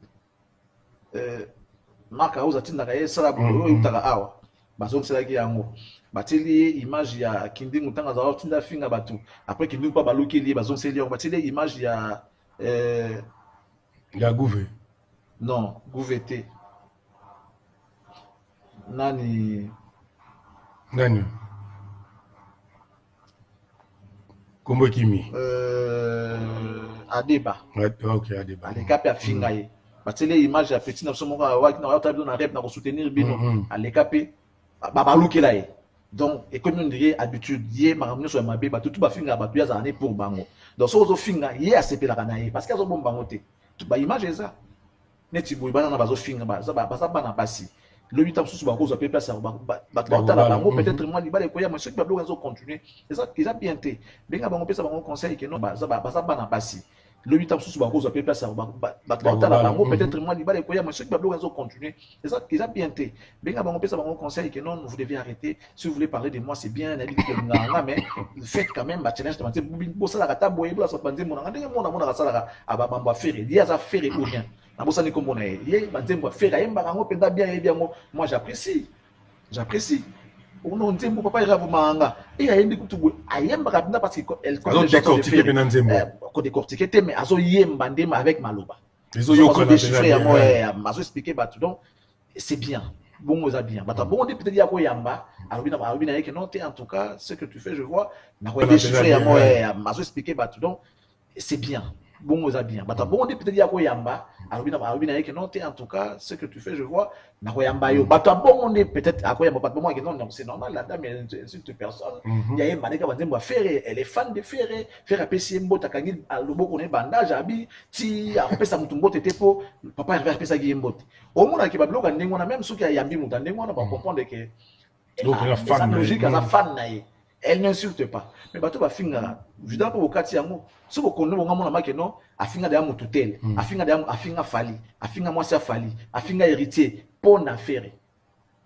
marque aux atinda ça la ou tara awa. Bazom c'est là qui yango. Bateli image ya Kindi Mutanga za tinda finga batu après Kindi pas baluki li bazon c'est li bateli image ya Gouvé non Gouveté nani Kombo Kimi Adeba OK Adeba les cap ya finga ye bateli image ya petit na somo wa na wa tabi na rep na ko soutenir bino ale capé baluki là. Donc, et comme on dirait habitude, yé maramno sur ma bébé, tout ba finga ba tuya za pour bango. Donc, so finga yé a sepela kanaye parce qu'elles ont bon bangote. Tout ba image ça. Neti boy bana na bazo finga ba ça ba ça bana basi. Le 8 ans sous ba cause pe place ba la bango peut-être moi li ba le koya mais ceux qui ba bloquer zo continuer. C'est ça qu'ils a bien été. Benga bango pesa bango conseil que non ba ça bana basi. Le 8 ans sous ba cause pe place la bango peut-être moi li ba le koya mais ceux qui ba bloquer zo continuer. C'est ça qu'ils a bien été. Benga bango pesa bango conseil que non vous devez arrêter. Si vous voulez parler de moi c'est bien mais faites quand même ba challenge de ça la kata boye bla so pande mon ngande mon na ça la aba bamba faire il y a ça faire ou rien. Nabosani comme on a yé, banzembo faire ayemba kango penda bien et bien moi j'apprécie. J'apprécie. On dit mon papa ira vous manga et ayembi kutu ayemba kapenda parce qu'elle Alors décortiquer bien nzembo. Ko décortiquer mais azo yemba ndema avec maloba. Les autres déchiffrer à moi azo expliquer bah tout donc c'est bien. Bon aux bien. Bah bon on dit peut-être yako yamba alobina yeke non en tout cas ce que tu fais je vois na ko déchiffrer à moi azo expliquer bah tout donc c'est bien. Bon aux bien. Bah bon on dit peut-être yako yamba alobina yeke non en tout cas ce que tu fais je vois na ko yamba yo. Bah bon on dit peut-être à quoi yamba pas bon moi non c'est normal la dame elle insulte personne. Il y a yamba neka banzembo faire elle est fan de faire apesi mbota kangi aloboko ne bandage abi ti apesa mutumbo tete po papa il va apesa gi mbote. Au moins ki babloka ndenge wana même ceux qui a yambi muta ndenge wana ba comprendre que donc la fan logique à la fan naie. Elle n'insulte pas. Mais bateau va finir. Évidemment pour okati yango. Si vous connaissez bonga mona make non, afinga de amu tutelle, afinga de amu afinga fali, afinga moi ça fali, afinga héritier pour affaire.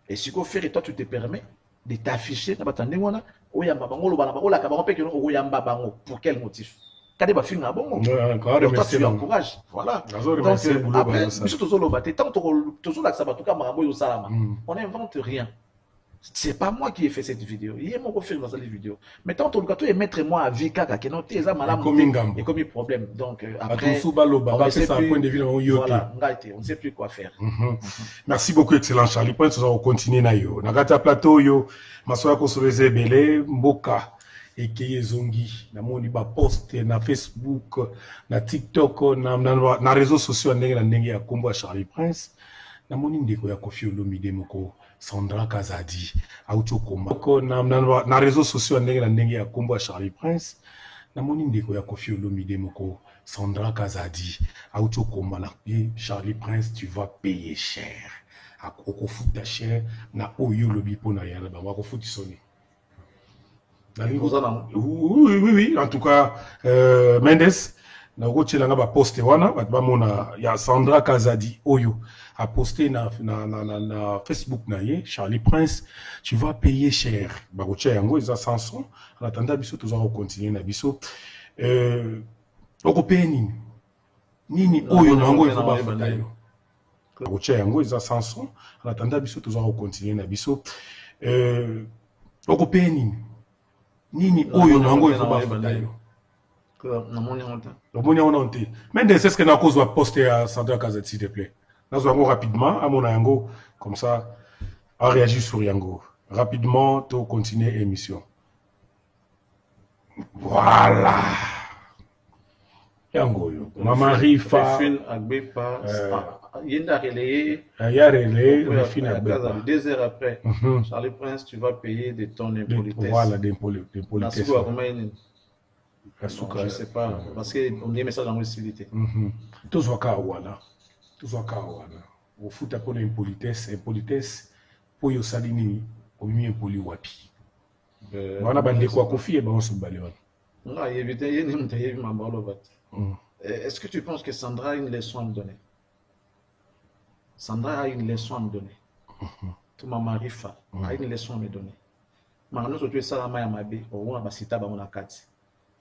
Et si vous faire toi tu te permets de t'afficher na batande wana oyamba bango lo bana bakola ka bango pe que non oyamba bango pour quel motif? Kade ba finga bongo. Toi tu encourages. Voilà. Donc après biso tozolo baté tant tozolo la sabatu ka marambo yo salama. On n'invente rien. C'est pas moi qui ai fait cette vidéo. Il est mon refus dans cette vidéo. Mais tant que tu mettre moi à vie kaka que non t'es malade et comme problème. Donc après on ne sait plus quoi faire. Merci beaucoup excellent Charlie. Prince on va continuer na yo. Na kata plateau yo masoya ko soleze belé mboka ekeye zongi na moni ba post na Facebook na TikTok na réseaux sociaux ndenge na ndenge ya kombo ya Charlie Prince. Na moni ndeko ya Koffi Olomide moko Sandra Kazadi auchokoma na réseaux sociaux ndenge na ndenge ya kombo ya Charlie Prince na moni ndeko ya Koffi Olomide moko Sandra Kazadi auchokoma na Charlie Prince tu vas payer cher akofuta cher na oyo lobi pona yana ba akofuti soni. Oui, en tout cas Mendes na okochelanga ba poste wana ba mona ya Sandra Kazadi oyo a posté na Facebook na ye Charlie Prince tu vas payer cher ba kocha yango eza Samson en attendant biso toujours continuer na biso okopé nini oyo nango il faut ba fata yo ba kocha yango eza Samson en attendant biso toujours continuer na biso okopé nini oyo nango il faut ba fata yo mais c'est ce que nous avons posté à Sandra Kazadi, s'il te plaît. Nous avons rapidement, à mon yango, comme ça, à réagir sur Yango. Rapidement, tu continuer l'émission. Voilà. Yango, Maman Rifa. Yenda relayé. Deux 2 heures après. Charlie Prince, tu vas payer de ton impolitesse. Voilà, d'impolitesse. Je ne sais pas, parce qu'on dit message dans l'hostilité. Tous les Kawana. Au foot, pour l'impolitesse, pour y salini, au mieux impoli wapi. On a bandé quoi confier, on se balève. Est-ce que tu penses que Sandra a une leçon à me donner? Sandra a une leçon à me donner. Tout ma marifa a une leçon à me donner. Maintenant, tu es salama ya mabe, on a basita ba mona kati.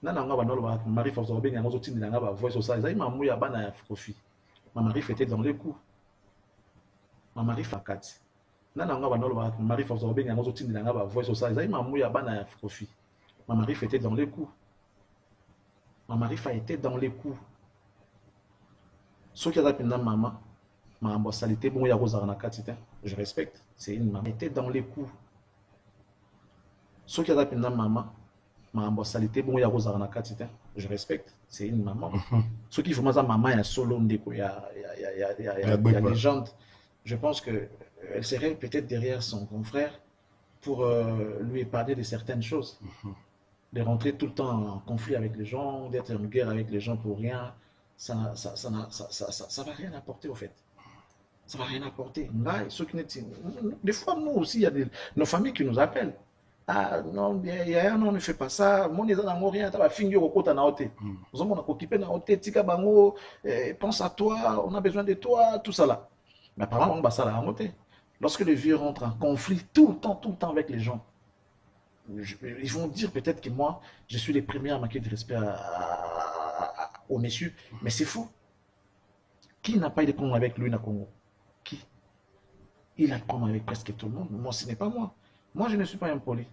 Nana nga banolo ba Marie Force Obeng yango zotindi nga ba voice au ça ils mamu ya bana ya Koffi. Ma Marie était dans les coups. Ma Marie fakati. Nana nga banolo ba Marie Force Obeng yango zotindi nga ba voice au ça ils mamu ya bana ya Koffi. Ma Marie était dans les coups. Ma Marie était dans les coups. Ce qui a appelé maman, ma ambassadité bon ya Rosa na kati, je respecte, c'est une maman était dans les coups. Ce qui a appelé maman ma ambassadité bon ya Rosa na kati, je respecte, c'est une maman. Ce qui faut ma maman ya solo ndeko ya légende. Je pense que elle serait peut-être derrière son confrère pour lui épargner de certaines choses. De rentrer tout le temps en conflit avec les gens, d'être en guerre avec les gens pour rien, ça va rien apporter au fait. Ça va rien apporter. Des fois, nous aussi, il y a nos familles qui nous appellent. Ah non, non, ne fais pas ça. Mon est dans rien, tu vas finir au côté na hôtel. Nous sommes occupés na hôtel, tika bango, pense à toi, on a besoin de toi, tout ça là. Mais apparemment, on va ça là en hôtel. Lorsque les vieux rentrent en conflit tout le temps avec les gens, ils vont dire peut-être que moi, je suis les premiers à manquer de respect aux messieurs, mais c'est fou. Qui n'a pas eu de problème avec lui, na Congo? Qui? Il a de problème avec presque tout le monde. Moi, ce n'est pas moi. Moi, je ne suis pas impoli.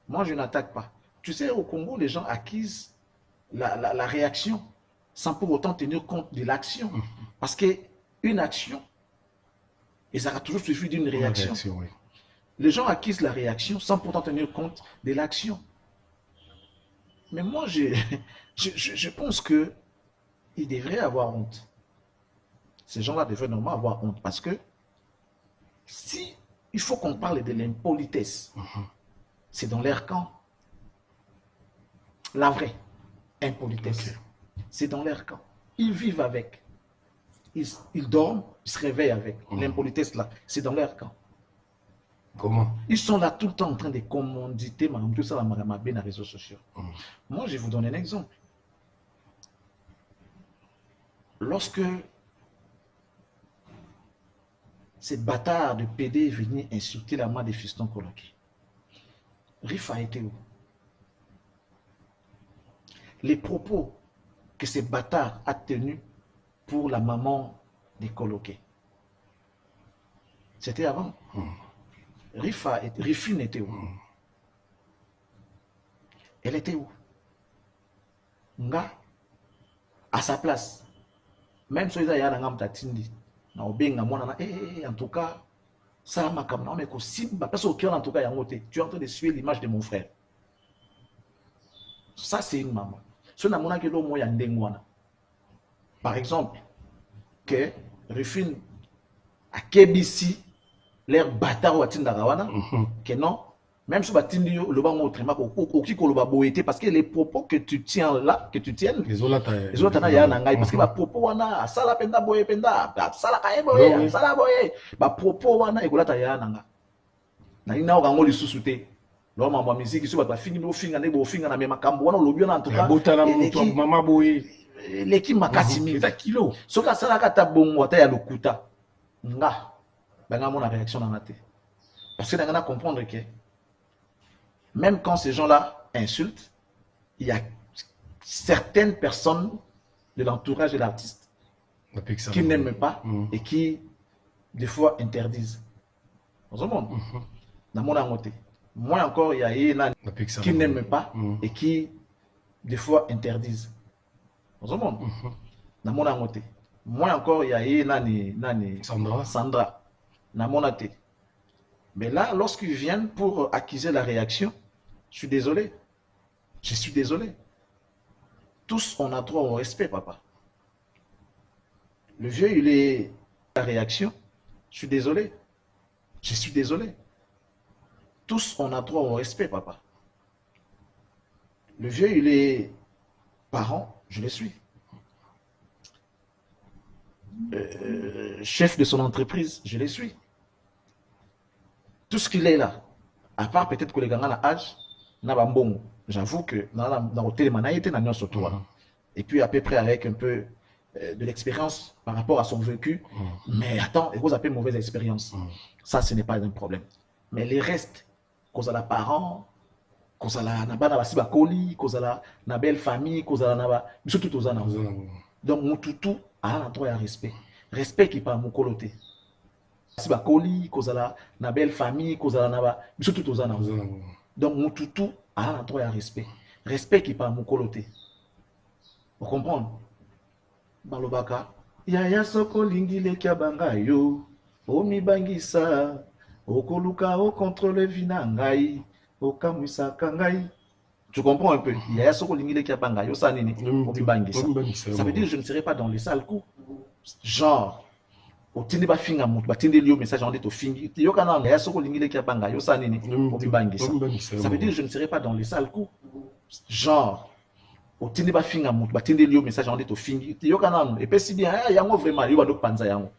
Moi, je n'attaque pas. Tu sais, au Congo, les gens acquisent la réaction sans pour autant tenir compte de l'action. Parce qu'une action, et ça a toujours suivi d'une réaction. Oui. Les gens acquisent la réaction sans pourtant tenir compte de l'action. Mais moi, je pense que ils devraient avoir honte. Ces gens-là devraient normalement avoir honte. Parce que si il faut qu'on parle de l'impolitesse, c'est dans leur camp. La vraie impolitesse, c'est dans leur camp. Ils vivent avec. Ils dorment, ils se réveillent avec. L'impolitesse, là, c'est dans leur camp. Comment? Ils sont là tout le temps en train de commanditer tout ça dans les réseaux sociaux. Moi, je vais vous donner un exemple. Lorsque ces bâtards de PD est venu insulter la main des fistons coloqués, Rifa a été où? Les propos que ces bâtards a tenus pour la maman des coloqués, c'était avant. Rifine était où? Elle était où? Nga, à sa place. Même si il y a un tatindi, en tout cas, ça m'a comme non, mais parce au cœur, en tout cas, tu es en train de suivre l'image de mon frère. Ça, c'est une maman. Par exemple, que Rifine a Kebisi, l'air bâtard ou Atindarawana, que non, même si Batindi le banc autrement, parce que les propos que tu tiens là, que tu tiennes, les autres parce que les propos wana, sala penda boye penda, sala kae boye, sala boye, les propos wana, et que ya nanga. Na ina orango li susute. L'homme en musique, il va finir au fin, au fin, na même cambo, wana lobby en tout cas. Maman boye. L'équipe m'a cassé 20 kilos. Ce que ça a été bon, il y a le kuta. Nga, ben mon réaction dans la tête. Parce que nous allons comprendre que même quand ces gens-là insultent, il y a certaines personnes de l'entourage de l'artiste qui n'aiment pas et qui, des fois, interdisent. Dans le monde, dans mon côté. Moi encore, il y a qui n'aiment pas et qui, des fois, interdisent. Dans le monde, dans mon côté. Moi encore, il y a Sandra, dans mon côté. Mais là, lorsqu'ils viennent pour accuser la réaction, je suis désolé. Je suis désolé. Tous, on a droit au respect, papa. Le vieux, il est la réaction. Je suis désolé. Je suis désolé. Tous, on a droit au respect, papa. Le vieux, il est parent, je le suis. Chef de son entreprise, je le suis. Tout ce qu'il est là, à part peut-être que les gars à l'âge, j'avoue que dans le télémana, il était dans notre toit. Et puis à peu près avec un peu de l'expérience par rapport à son vécu. Mais attends, vous appelez mauvaise expérience. Ça, ce n'est pas un problème. Mais les restes, cause à la parent, cause à la bakoli, cause à la belle famille, cause à la tout aux anas. Donc mon toutou a un droit à respect. Respect qui parle mon coloté. Bakoli, cause à la belle famille, cause à la tout aux anas. Donc mon toutou a un droit à respect. Respect qui parle mon coloté. Vous comprenez? Balobaka. Yaya soko lingile kiabanga yo. Omi bangisa. Okoluka o contrôle vinangai. Okamwisa kangai. Tu comprends un peu? Yaya soko lingile kiabanga yo sanini. Omi bangisa. Ça veut dire que je ne serai pas dans les sales coups. Genre. Otindi ba finga mutu batindi liyo message en dit au fingi. Yo kana yaya soko lingile kiabanga yo sanini. Omi bangisa. Ça veut dire que je ne serai pas dans les sales coups. Genre. Otindi ba finga mutu batindi liyo message en dit au fingi. Yo kana et puis si bien yango vraiment yo ba do panza yango.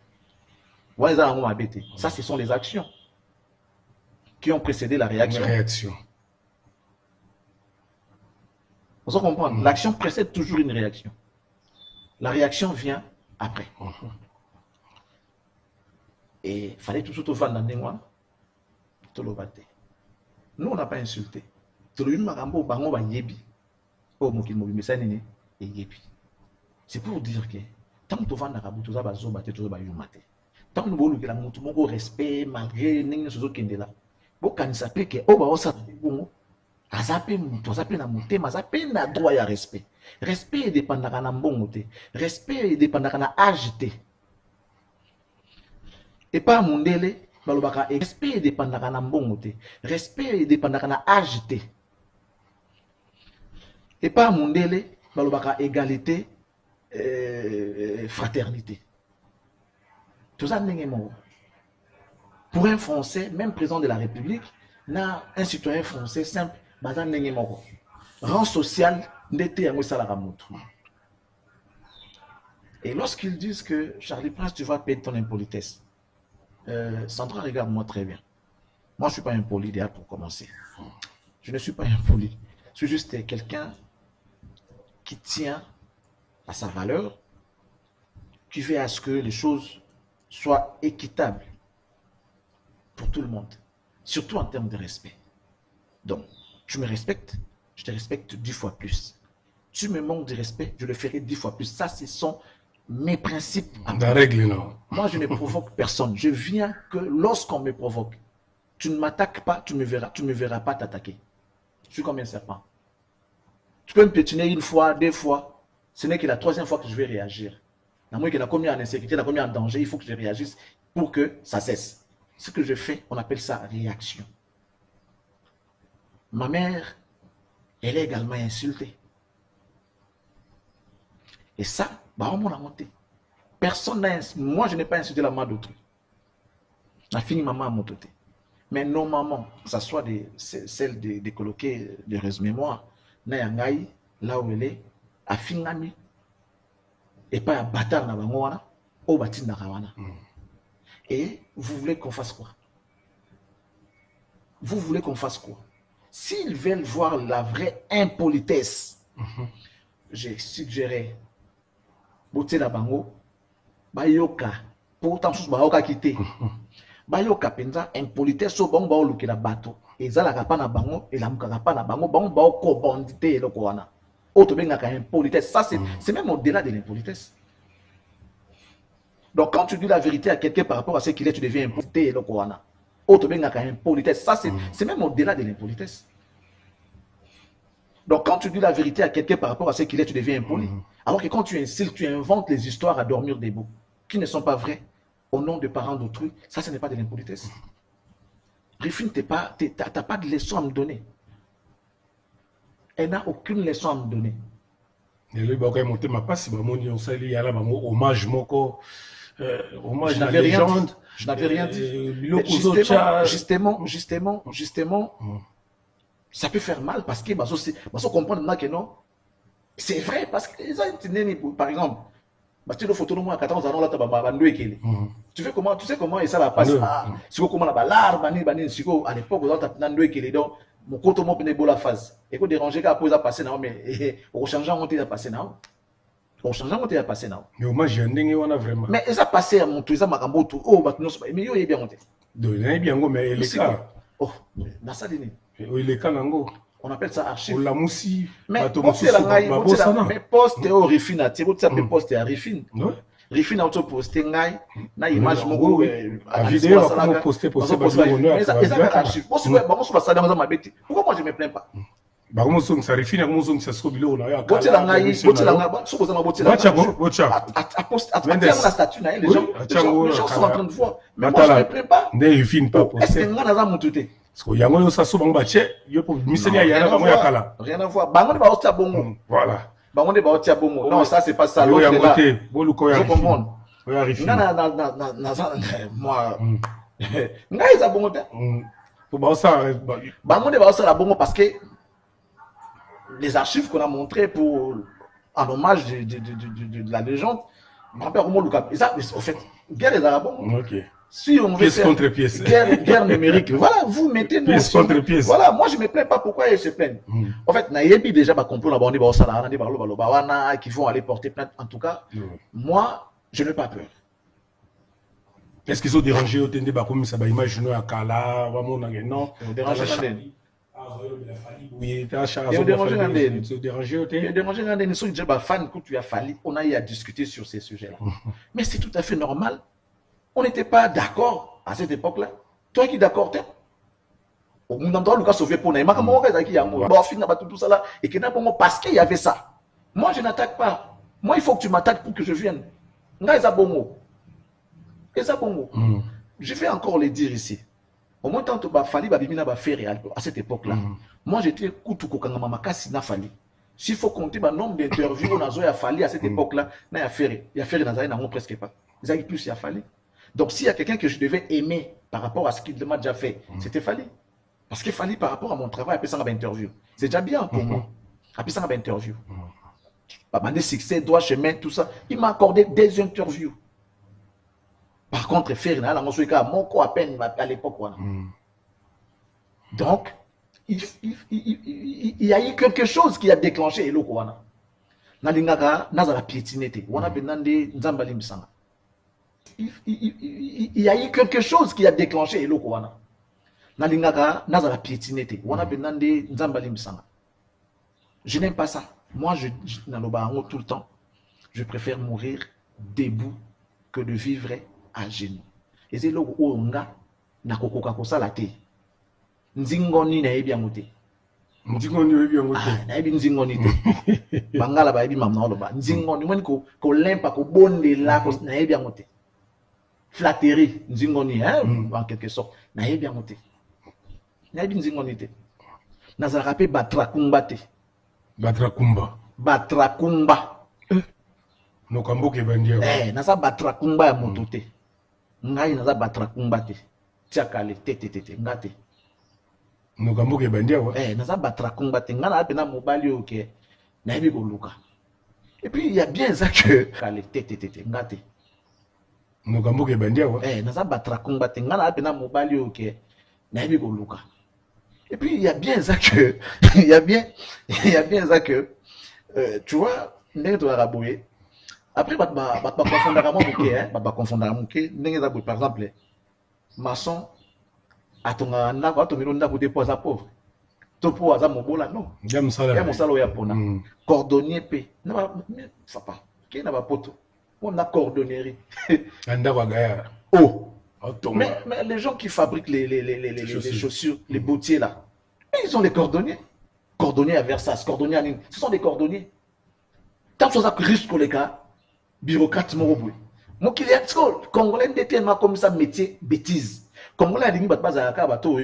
Ça, ce sont les actions qui ont précédé la réaction. Vous comprenez? L'action précède toujours une réaction. La réaction vient après. Et il fallait tout de suite nous, on n'a pas insulté. C'est pour dire que tant que tu vas dans la boue, tu vas zoba, tu vas yumate. Tant que nous la mutu moko respect malgré n'engue sozo kende là. Bo kanisa pe ke oba osa bongo. Azape mutu, azape na motema, azape na droit ya respect. Respect dépendaka na mbongo te. Respect dépendaka na âge te. Et pas mundele balobaka respect dépendaka na mbongo te. Respect dépendaka na âge te. Et pas mundele balobaka égalité fraternité. Tout ça n'est pas. Pour un Français, même président de la République, un citoyen français simple, bazan n'est pas. Rang social n'était à Moussala. Et lorsqu'ils disent que Charlie Prince, tu vas payer ton impolitesse, Sandra, regarde-moi très bien. Moi, je ne suis pas impoli déjà pour commencer. Je ne suis pas impoli. Je suis juste quelqu'un qui tient à sa valeur, qui fait à ce que les choses soient équitables pour tout le monde, surtout en termes de respect. Donc, tu me respectes, je te respecte 10 fois plus. Tu me manques de respect, je le ferai 10 fois plus. Ça, ce sont mes principes. La règle, non. Moi, je ne provoque personne. Je viens que lorsqu'on me provoque. Tu ne m'attaques pas, tu me verras pas t'attaquer. Je suis comme un serpent. Tu peux me pétiner une fois, 2 fois. Ce n'est que la 3e fois que je vais réagir. Dans moi, qu'il y a combien d'insécurité, il y a combien de danger, il faut que je réagisse pour que ça cesse. Ce que je fais, on appelle ça réaction. Ma mère, elle est également insultée. Et ça, bah, on m'a monté. Personne n'a insulté. Moi, je n'ai pas insulté la maman d'autrui. La fille, maman a monté. Mais nos mamans, que ce soit celles des coloqués de mémoire, Nayangaï, là où elle est, a fingami. Et pas à bâtard na bangoana, au bâti na rawana. Et vous voulez qu'on fasse quoi? Vous voulez qu'on fasse quoi? S'ils veulent voir la vraie impolitesse, j'ai suggéré, boté la bango, bayoka, pourtant sous bayoka quitté. Bayoka penza impolitesse au bango bao luki la bateau. Et ça la kapa na bango, et la muka kapa na bango, bango bao ko bandité le koana. Autre impolitesse. Ça, c'est même au-delà de l'impolitesse. Donc, quand tu dis la vérité à quelqu'un par rapport à ce qu'il est, tu deviens impolité. Autre impolitesse. Ça, c'est même au-delà de l'impolitesse. Donc, quand tu dis la vérité à quelqu'un par rapport à ce qu'il est, tu deviens impoli. Alors que quand tu insultes, tu inventes les histoires à dormir debout, qui ne sont pas vraies, au nom de parents d'autrui. Ça, ce n'est pas de l'impolitesse. Rifine, tu n'as pas de leçon à me donner. Elle n'a aucune leçon à me donner. Je n'avais rien dit. Justement, ça peut faire mal parce que comprendre que non. C'est vrai parce que par exemple, tu sais comment et ça va passer. Si vous comment à l'époque, mon côté moi prenez la phase et que déranger qu'à poser à passer là mais au changement on t'a passé là au changement on t'a passé là mais au moins j'ai ndenge on a vraiment mais ça passé à mon tout ça makambo tout oh bah non mais yo est bien monté donc il est bien go mais les cas oh dans ça dîner les cas nango on appelle ça archive la moussi mais poste au refine tu sais ça peut poster à refine Rifine a auto posté ngai na image moko a vidéo comment poster mais ça archive bon sur ça dans ma bête pourquoi moi je me plains pas ba comment son ça Rifine comment son ça skobilo na ya boti la ngai so poser ma boti la à poste à la statue na les gens sont en train de voir mais moi je me plains pas ne Rifine pas poster est-ce que ngana za mututé parce que yango yo ça so bango ba che yo pour miseli ya yana bango ya kala rien à voir bango ba ostia bongo voilà. Non, ça c'est pas ça. L'autre est là. Je comprends. Moi, parce que les archives qu'on a montrées pour en hommage de la légende, mon père en fait, guerre des Arabes. Si on veut faire guerre numérique, voilà, vous mettez nous pièce contre pièce. Voilà, moi je me plains pas pourquoi ils se plaignent. En fait, Naïebi déjà va comprendre qui vont aller porter plainte. En tout cas, moi, je n'ai pas peur. Est-ce qu'ils ont dérangé au TND comme ça va imaginer à Kala, vraiment non. Dérangé fan que tu as fallu, on a eu à discuter sur ces sujets-là. Mais c'est tout à fait normal. On n'était pas d'accord à cette époque-là. Toi qui es d'accord, t'es parce qu'il y avait ça. Moi, je n'attaque pas. Moi, il faut que tu m'attaques pour que je vienne. Je vais encore le dire ici. Au moins, tant que Fali Babimina faire à cette époque-là, moi, j'étais Koutou Makasi na Fali. S'il faut compter le nombre d'interviews on a Fali à cette époque-là, il y a faire presque pas. Ils ont plus, il y a Fali. Donc, s'il y a quelqu'un que je devais aimer par rapport à ce qu'il m'a déjà fait, c'était Fali. Parce qu'il fallait par rapport à mon travail, après ça, on a interview. C'est déjà bien pour moi. Après ça, on a interview. Des succès, droit, chemin, tout ça. Il m'a accordé des interviews. Par contre, faire mon corps à peine à l'époque. Donc, il y a eu quelque chose qui a déclenché le Kouana. Nalingaga, Nazara piétinete. Wana benande Nzambali Msanga. Il y a eu quelque chose qui a déclenché le Kouana. Nalingaga, Nazara piétinete. Wana benande Nzambali Msanga. Je n'aime pas ça. Moi, je tout le temps. Je préfère mourir debout que de vivre à genoux. Et c'est là où on a nakokoka kosalate. Nzingoni na ebi amote. Nzingoni ebi amote. Na ebi nzingoni te. Bangala ba ebi mamna oloba. Nzingoni mwen ko lempa ko bonde la ko na ebi amote. Flatterie nzingoni en quelque sorte. Na ebi amote. Na ebi nzingoni te. Nazara pe batrakumba te. Batrakumba. Batrakumba. Nokambo ke bandia. Naza batrakumba ya moto te. Ngai naza batrakumba te. Tiakale te ngate. Nokambo ke bandia wa. Naza batrakumba te. Ngana apena mobali oke. Na ebi koluka. Et puis il y a bien ça que kale te ngate. Nokambo ke bandia wa. Naza batrakumba te. Ngana apena mobali oke. Na ebi koluka. Et puis il y a bien ça que il y a bien ça que tu vois n'est to araboué. Après bah confondre à mon bah confondre à mon n'est par exemple maçon à ton na quoi ton milonda pour déposer pauvre. Topo aza mobola non. Ya musala ya pona. Cordonnier p. Na ça pas. Qui n'a pas poto. On a cordonnerie. Anda wagaya. Oh. Mais les gens qui fabriquent les chaussures, les boutiers là, ils ont les cordonniers. Cordonniers à Versace, cordonniers à Nîmes. Ce sont des cordonniers. Tant que ça risque les gars, bureaucrate moroboué. Mon client, Congolais n'était comme ça métier bêtise. Congolais a dit que pas à Kabato,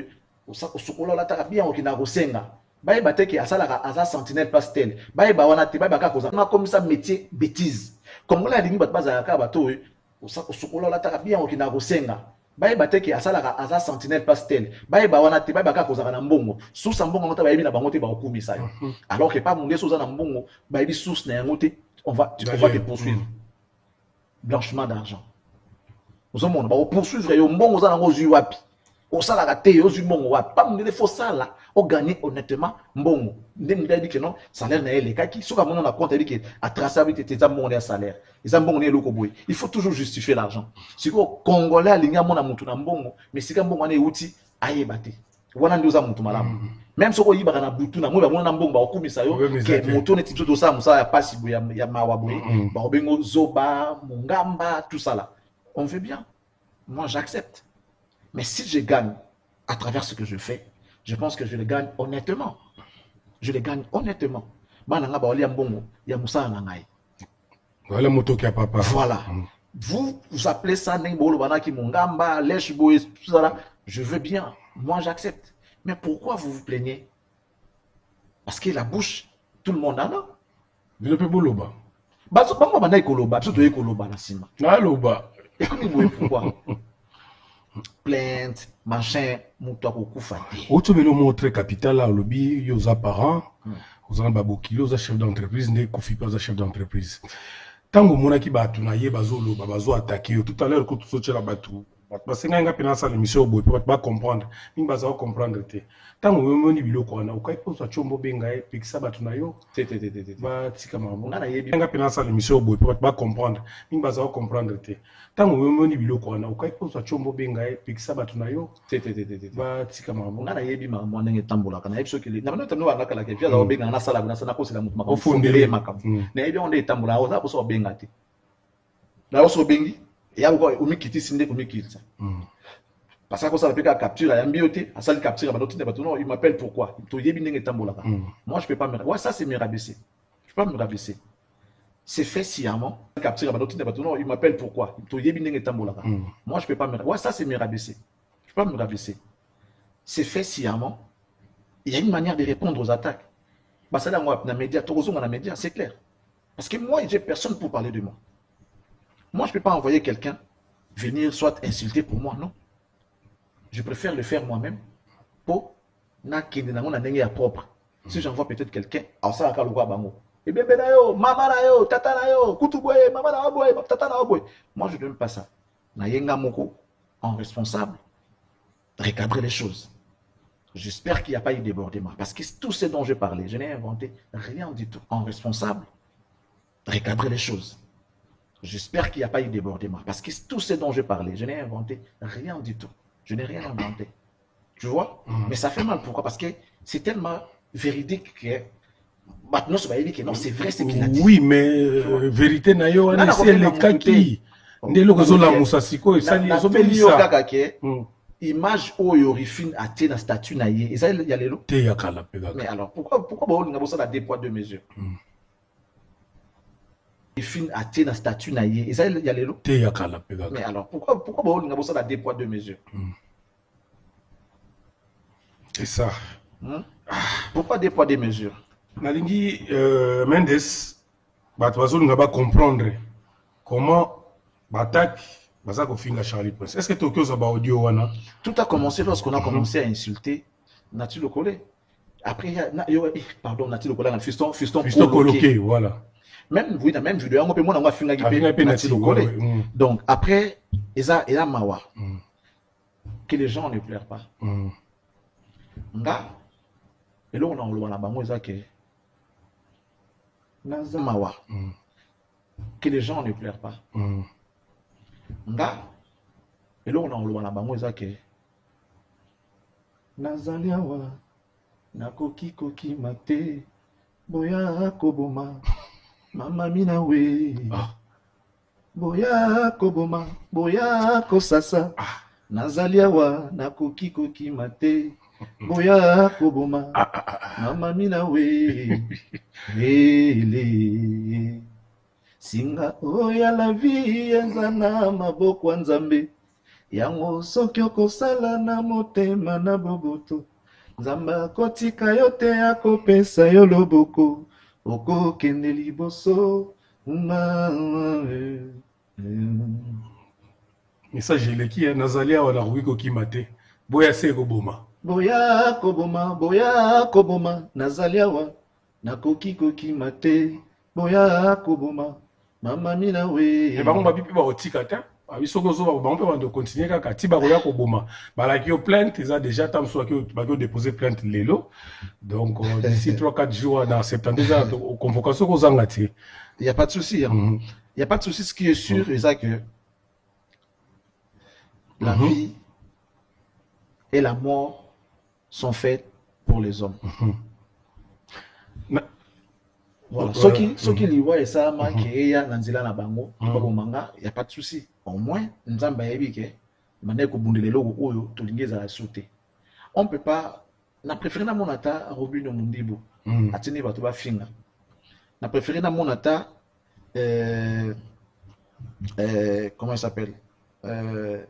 au Sokola la Tarabia, au Kinagosenga. Baye Bateki à Salara, à Sentinelle Pastel. Baye Bawanate, Baye Bakakosa, comme ça métier bêtise. Congolais a dit que pas à Kabato, au Sokola la Tarabia, au Kinagosenga. Baye Bateki à Salara, à Sentinelle Pastel. Baye Bawanate, Baye Bakakosa, Nambongo. Sous Sambongo, on va y aller à Okumi Sayo. Alors que pas mon sous Nambongo, Baye sous Néangoté, on va te poursuivre. Blanchiment d'argent. Nous sommes on va poursuivre et on bon aux yuapi. Au salaire aux yumongo pas me faut ça là. On gagne honnêtement bon. Ndem dit que non, salaire n'est les cas qui soit mon on a compte dit que à traçabilité tes amons et salaire. Les amons et lokoboy. Il faut toujours justifier l'argent. Si ko Congolais aligna mon amutu na mbongo, mais si quand bon on est outil aye baté. Wana ndio za mutu malamu. Même si on y va na butu na mo ba mona mbongo ba okumisa yo ke moto ne tito ça musa ya pasi ya mawaboy. Ba obengo zoba, mungamba, tout ça là. On fait bien. Moi, j'accepte. Mais si je gagne à travers ce que je fais, je pense que je le gagne honnêtement. Je le gagne honnêtement. Voilà. Voilà. Vous appelez ça Mungamba, Lèche-Boé, tout ça là. Je veux bien. Moi, j'accepte. Mais pourquoi vous vous plaignez? Parce que la bouche, tout le monde en a. Je peux boloba. Pourquoi? Plainte, machin, moutoua beaucoup fatigué. Autre vélo montré capital là, lobby, yosa parents, aux babokilo, aux chef d'entreprise, ne kofi pas chef d'entreprise. Tant que mon aki batu na ye bazolo, bazo attaqué. Tout à l'heure, quand tu sautes la batu, Parce que nga pena ça l'émission boy pour pas comprendre. Ni baza comprendre te. Tango moni biloko wana ukai posa chombo benga e pekisa batu na yo. Ba tika mambo. Nga pena ça l'émission boy pour pas comprendre. Ni baza comprendre te. Tango moni biloko wana ukai posa chombo benga e pekisa batu na yo. Ba tika mambo. Nga na yebi mambo ndenge tambola kana yebi soki na banoto no wana kala ke via za benga na sala na ko sala mutu makamo. Ofondele makamo. Na yebi onde tambola oza ko so benga te. Na oso bengi ya ko umikiti sinde umikiti. Parce que ça peut capture à mbioté, à ça le capture à non, il m'appelle pourquoi? Moi je peux pas me ouais ça c'est me rabaisser. Je peux pas me rabaisser. C'est fait sciemment. Capture à non, il m'appelle pourquoi? Moi je peux pas me ouais ça c'est me rabaisser. Je peux pas me rabaisser. C'est fait sciemment. Il y a une manière de répondre aux attaques. Bah ça là moi dans média, média, c'est clair. Parce que moi j'ai personne pour parler de moi. Moi, je ne peux pas envoyer quelqu'un venir soit insulter pour moi, non. Je préfère le faire moi-même pour na propre. Si j'envoie peut-être quelqu'un, alors ça va le bango. Et bébé na yo, maman na yo, tata na yo, kutu boye, maman na boye, tata na boye. Moi, je ne donne pas ça. Na yenga moko en responsable, recadrer les choses. J'espère qu'il n'y a pas eu débordement. Parce que tout ce dont je parlais, je n'ai inventé rien du tout. En responsable, recadrer les choses. J'espère qu'il n'y a pas eu débordement. Parce que tout ce dont je parlais, je n'ai inventé rien du tout. Je n'ai rien inventé. Tu vois? Mais ça fait mal. Pourquoi? Parce que c'est tellement véridique que... Maintenant, c'est vrai ce qu'il a dit. Oui, mais vérité, c'est le cas qui... Image où il y aurait fin à la statue naïe. Mais alors, pourquoi on a besoin de deux poids, deux mesures? Fin à la statue naïe. Mais alors, pourquoi on a besoin de deux poids, deux mesures? C'est ça. Pourquoi deux poids, deux mesures? Nalingi Mendes, on va comprendre comment l'attaque Charlie Prince. Est-ce que tu as audio wana? Tout a commencé lorsqu'on a commencé à insulter Nati Lokole. Après, pardon, Nati Lokole, fiston coloqué, voilà. Même oui, même vidéo, on peut moi on finir Nati Lokole. Donc après, Eza Mawa. Que les gens ne pleurent pas. Nga, et là on a enlevé la bango Eza que Naza Mawa. Que les gens ne pleurent pas. Nga, et là on a enlevé la bango Eza que Nazaliawa, Nakoki Koki Mate, Boya Koboma. Mama mina we, boya koboma, boya kosasa, nazaliawa na koki koki mate, boya koboma, mama mina we, ele, singa oya la vie enzana maboko nzambe, yango soki okosala na motema na boboto, nzamba kotika yote akopesa yo loboko. Oko kende liboso message eleki ya Nazalia wana ruiko kimate boya se koboma boya koboma Nazalia wa nakoki koki mate boya koboma mama mina we e bango babipi ba otika ta abisoko zo ba bango pe ba continuer kaka ti ba koya koboma balaki yo plainte eza déjà tam so ki ba ko déposer plainte lelo donc d'ici 3-4 jours dans 72 heures convocation ko zanga ti. Il y a pas de souci hein. Il y a pas de souci, ce qui est sûr c'est que la vie et la mort sont faites pour les hommes. Voilà. Ceux qui lui voient ça, il y a pas de souci. Au moins, nous avons on peut pas. On préféré na monata Robin Mundibo. Atini batuba finga. On préféré na monata comment il s'appelle?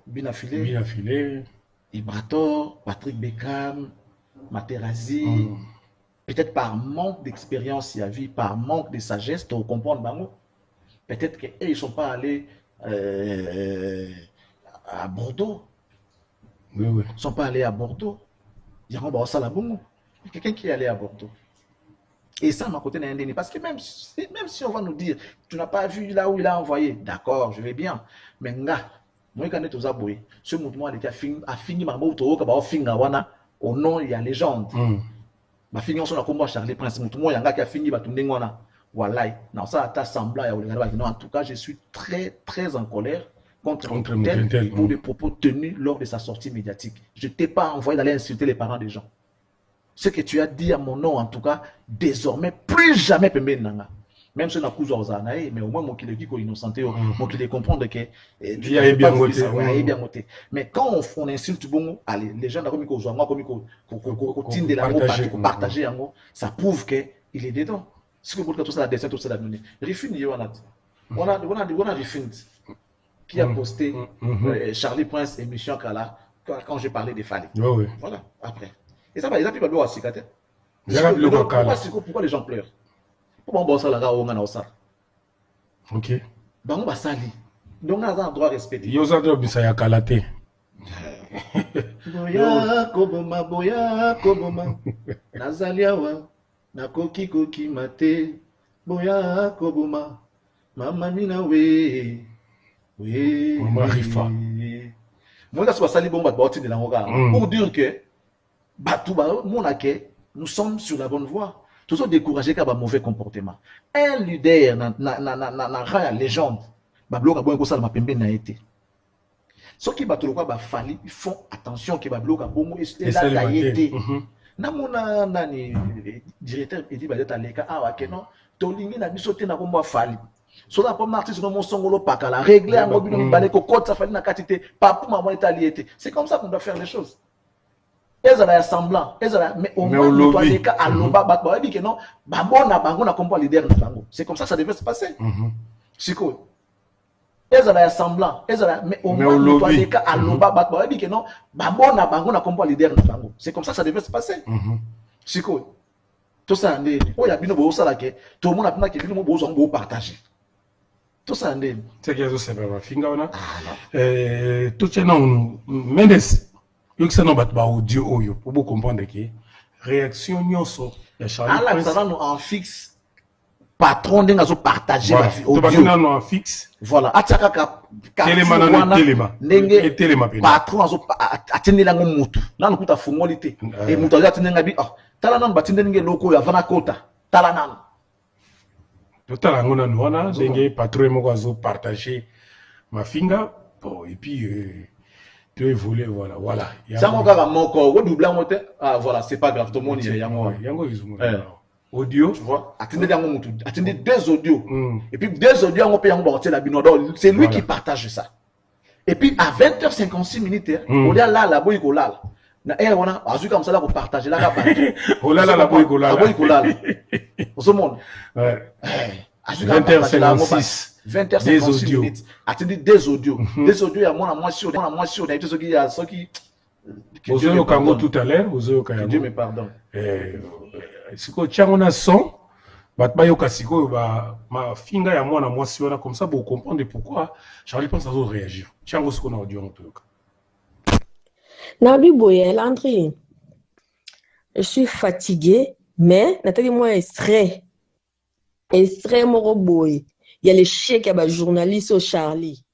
Binafilé. Ibrator, Patrick Beckham, Materazzi. Peut-être par manque d'expérience à vie, par manque de sagesse, tu comprends bango. Peut-être qu'ils ne sont pas allés à Bordeaux. Oui. Ils ne sont pas allés à Bordeaux. Il y a quelqu'un qui est allé à Bordeaux. Et ça, ma côté, n'est parce que même si on va nous dire, tu n'as pas vu là où il a envoyé, d'accord, je vais bien. Mais là, Moi, quand on a boy, ce mouvement a fini ma moto au nom il y a légende. Ma fini on s'en a combat Charlie Prince, mouvement yanga qui a fini ba tunde ngona. Voilà, non ça a semblant non en tout cas, je suis très en colère contre Moukentel pour les propos tenus lors de sa sortie médiatique. Je t'ai pas envoyé d'aller insulter les parents des gens. Ce que tu as dit à mon nom en tout cas, désormais plus jamais Pembe Nanga. Même si on a cousu aux anaïs, mais au moins, mon qui le dit qu'on est innocenté, mon qui le comprendre que. Il y a bien voté. Mais quand on insulte bon, allez, les gens n'ont pas moi, comme de la partager, ça prouve qu'il est dedans. Si vous voulez que tout ça, la descente, tout ça, la donnée. Refine, on a Refine qui a posté Charlie Prince émission quand j'ai parlé des Fali. Voilà, après. Et ça va, ils ont pu pas voir Sikate. Pourquoi les gens pleurent? Pourquoi on bosse là-bas, on a ça? Ok. Bah, on va salir. Donc, on a un droit à respecter. Yo, ça doit bien kalate. Boya, koboma. Nazaliawa, nakoki mate. Boya, koboma. Mama mina we. Mama rifa. Moi, là, soit sali bon, bah, de la pour dire que, bah, tout, bah, nous sommes sur la bonne voie. Toujours décourager qu'à un mauvais comportement. Un leader na légende. Bablo ka bongo sala mapembe na été. Ceux qui battent le quoi ba fali, ils font attention que bablo ka bongo et là ta été. Na mona nani directeur et dit ba deta leka awa ke non tolingi na biso te na komba fali. So la pomme artiste no mon songolo pakala régler en mobile mi balé ko kota fali na katité pas pour maman italiété. C'est comme ça qu'on doit faire les choses. Ezala ya semblant, ezala mais au moins nous doit les cas à l'omba ba dit que non ba bona bango na kompa leader na bango. C'est comme ça devait se passer. Siko. Ezala ya semblant, ezala mais au moins nous doit les cas à l'omba ba dit que non ba bona bango na kompa leader na bango. C'est comme ça devait se passer. Siko. Tout ça ndé. O ya bino bo sala ke tout le monde a pena ke bino mo bo zo bo partager. Tout ça ndé. C'est que ça c'est pas finga ona. Tout ça non Mendes. Donc ça non bat ba audio oyo pour vous comprendre que réaction nyonso ya Charlie Prince ça nous en fixe patron de ngazo partager la audio non en fixe voilà ataka ka telema patron azo atindela ngomutu nanu kuta fungolite et mutu atindenga bi tala nan batindenge loko ya vana kota tala nan tala ngona nwana ndenge patron moko azo partager ma finga bon et puis évoluer voilà ça mon gars moko double moté voilà c'est pas grave tout le monde y yango audio tu vois attendez deux audios et puis deux audios on peut yango la binodo c'est lui qui partage ça et puis à 20h56 minutes on est là boy ko là na on a azu comme ça là pour partager là oh là la boy ko là au ce monde 20h56 20h56 minutes. Attendez des audios. Des audios, il y a moi sûr. Il y a ceux qui. Vous avez au tout à l'heure. Vous avez Dieu me pardonne. Si vous avez un son, ma finga ya moi na moi si on a comme ça pour comprendre pourquoi Charlie pense à réagir. Tiens, vous ce qu'on a audio en tout cas. Nabi Boye, Landry, je suis fatigué, mais Nathalie, moi, extrait mon boy. Il y a les chèques, il y a les journalistes au Charlie.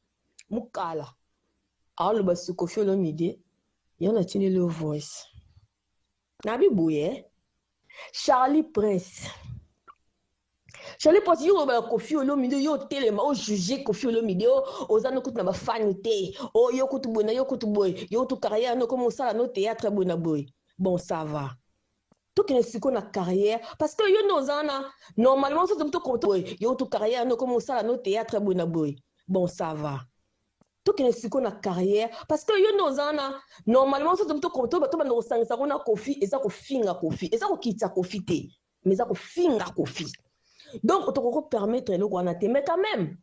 Moukala. Alors, le Kofi Olomide, il y en a tenu le voice. Nabi Boye, Charlie Prince. Charlie Prince, il y a Kofi Olomide, il y a tellement jugé Kofi Olomide, aux années où tu fanité, oh, yo kutuboy, yo kutuboy, yo tu carrière, no comme ça, no théâtre, bonaboy. Bon, ça va. Tout qui est qu'on a carrière parce que yo nos ana normalement ça tout comme toi yo tout carrière no comme ça no théâtre bonaboy bon ça va tout qui est qu'on a carrière parce que yo nos ana normalement ça tout comme toi to bando sang ça on a Kofi et ça ko finga Kofi et ça ko kitsa Kofi té mais ça ko finga Kofi donc on te permettre le qu'on a té mais quand même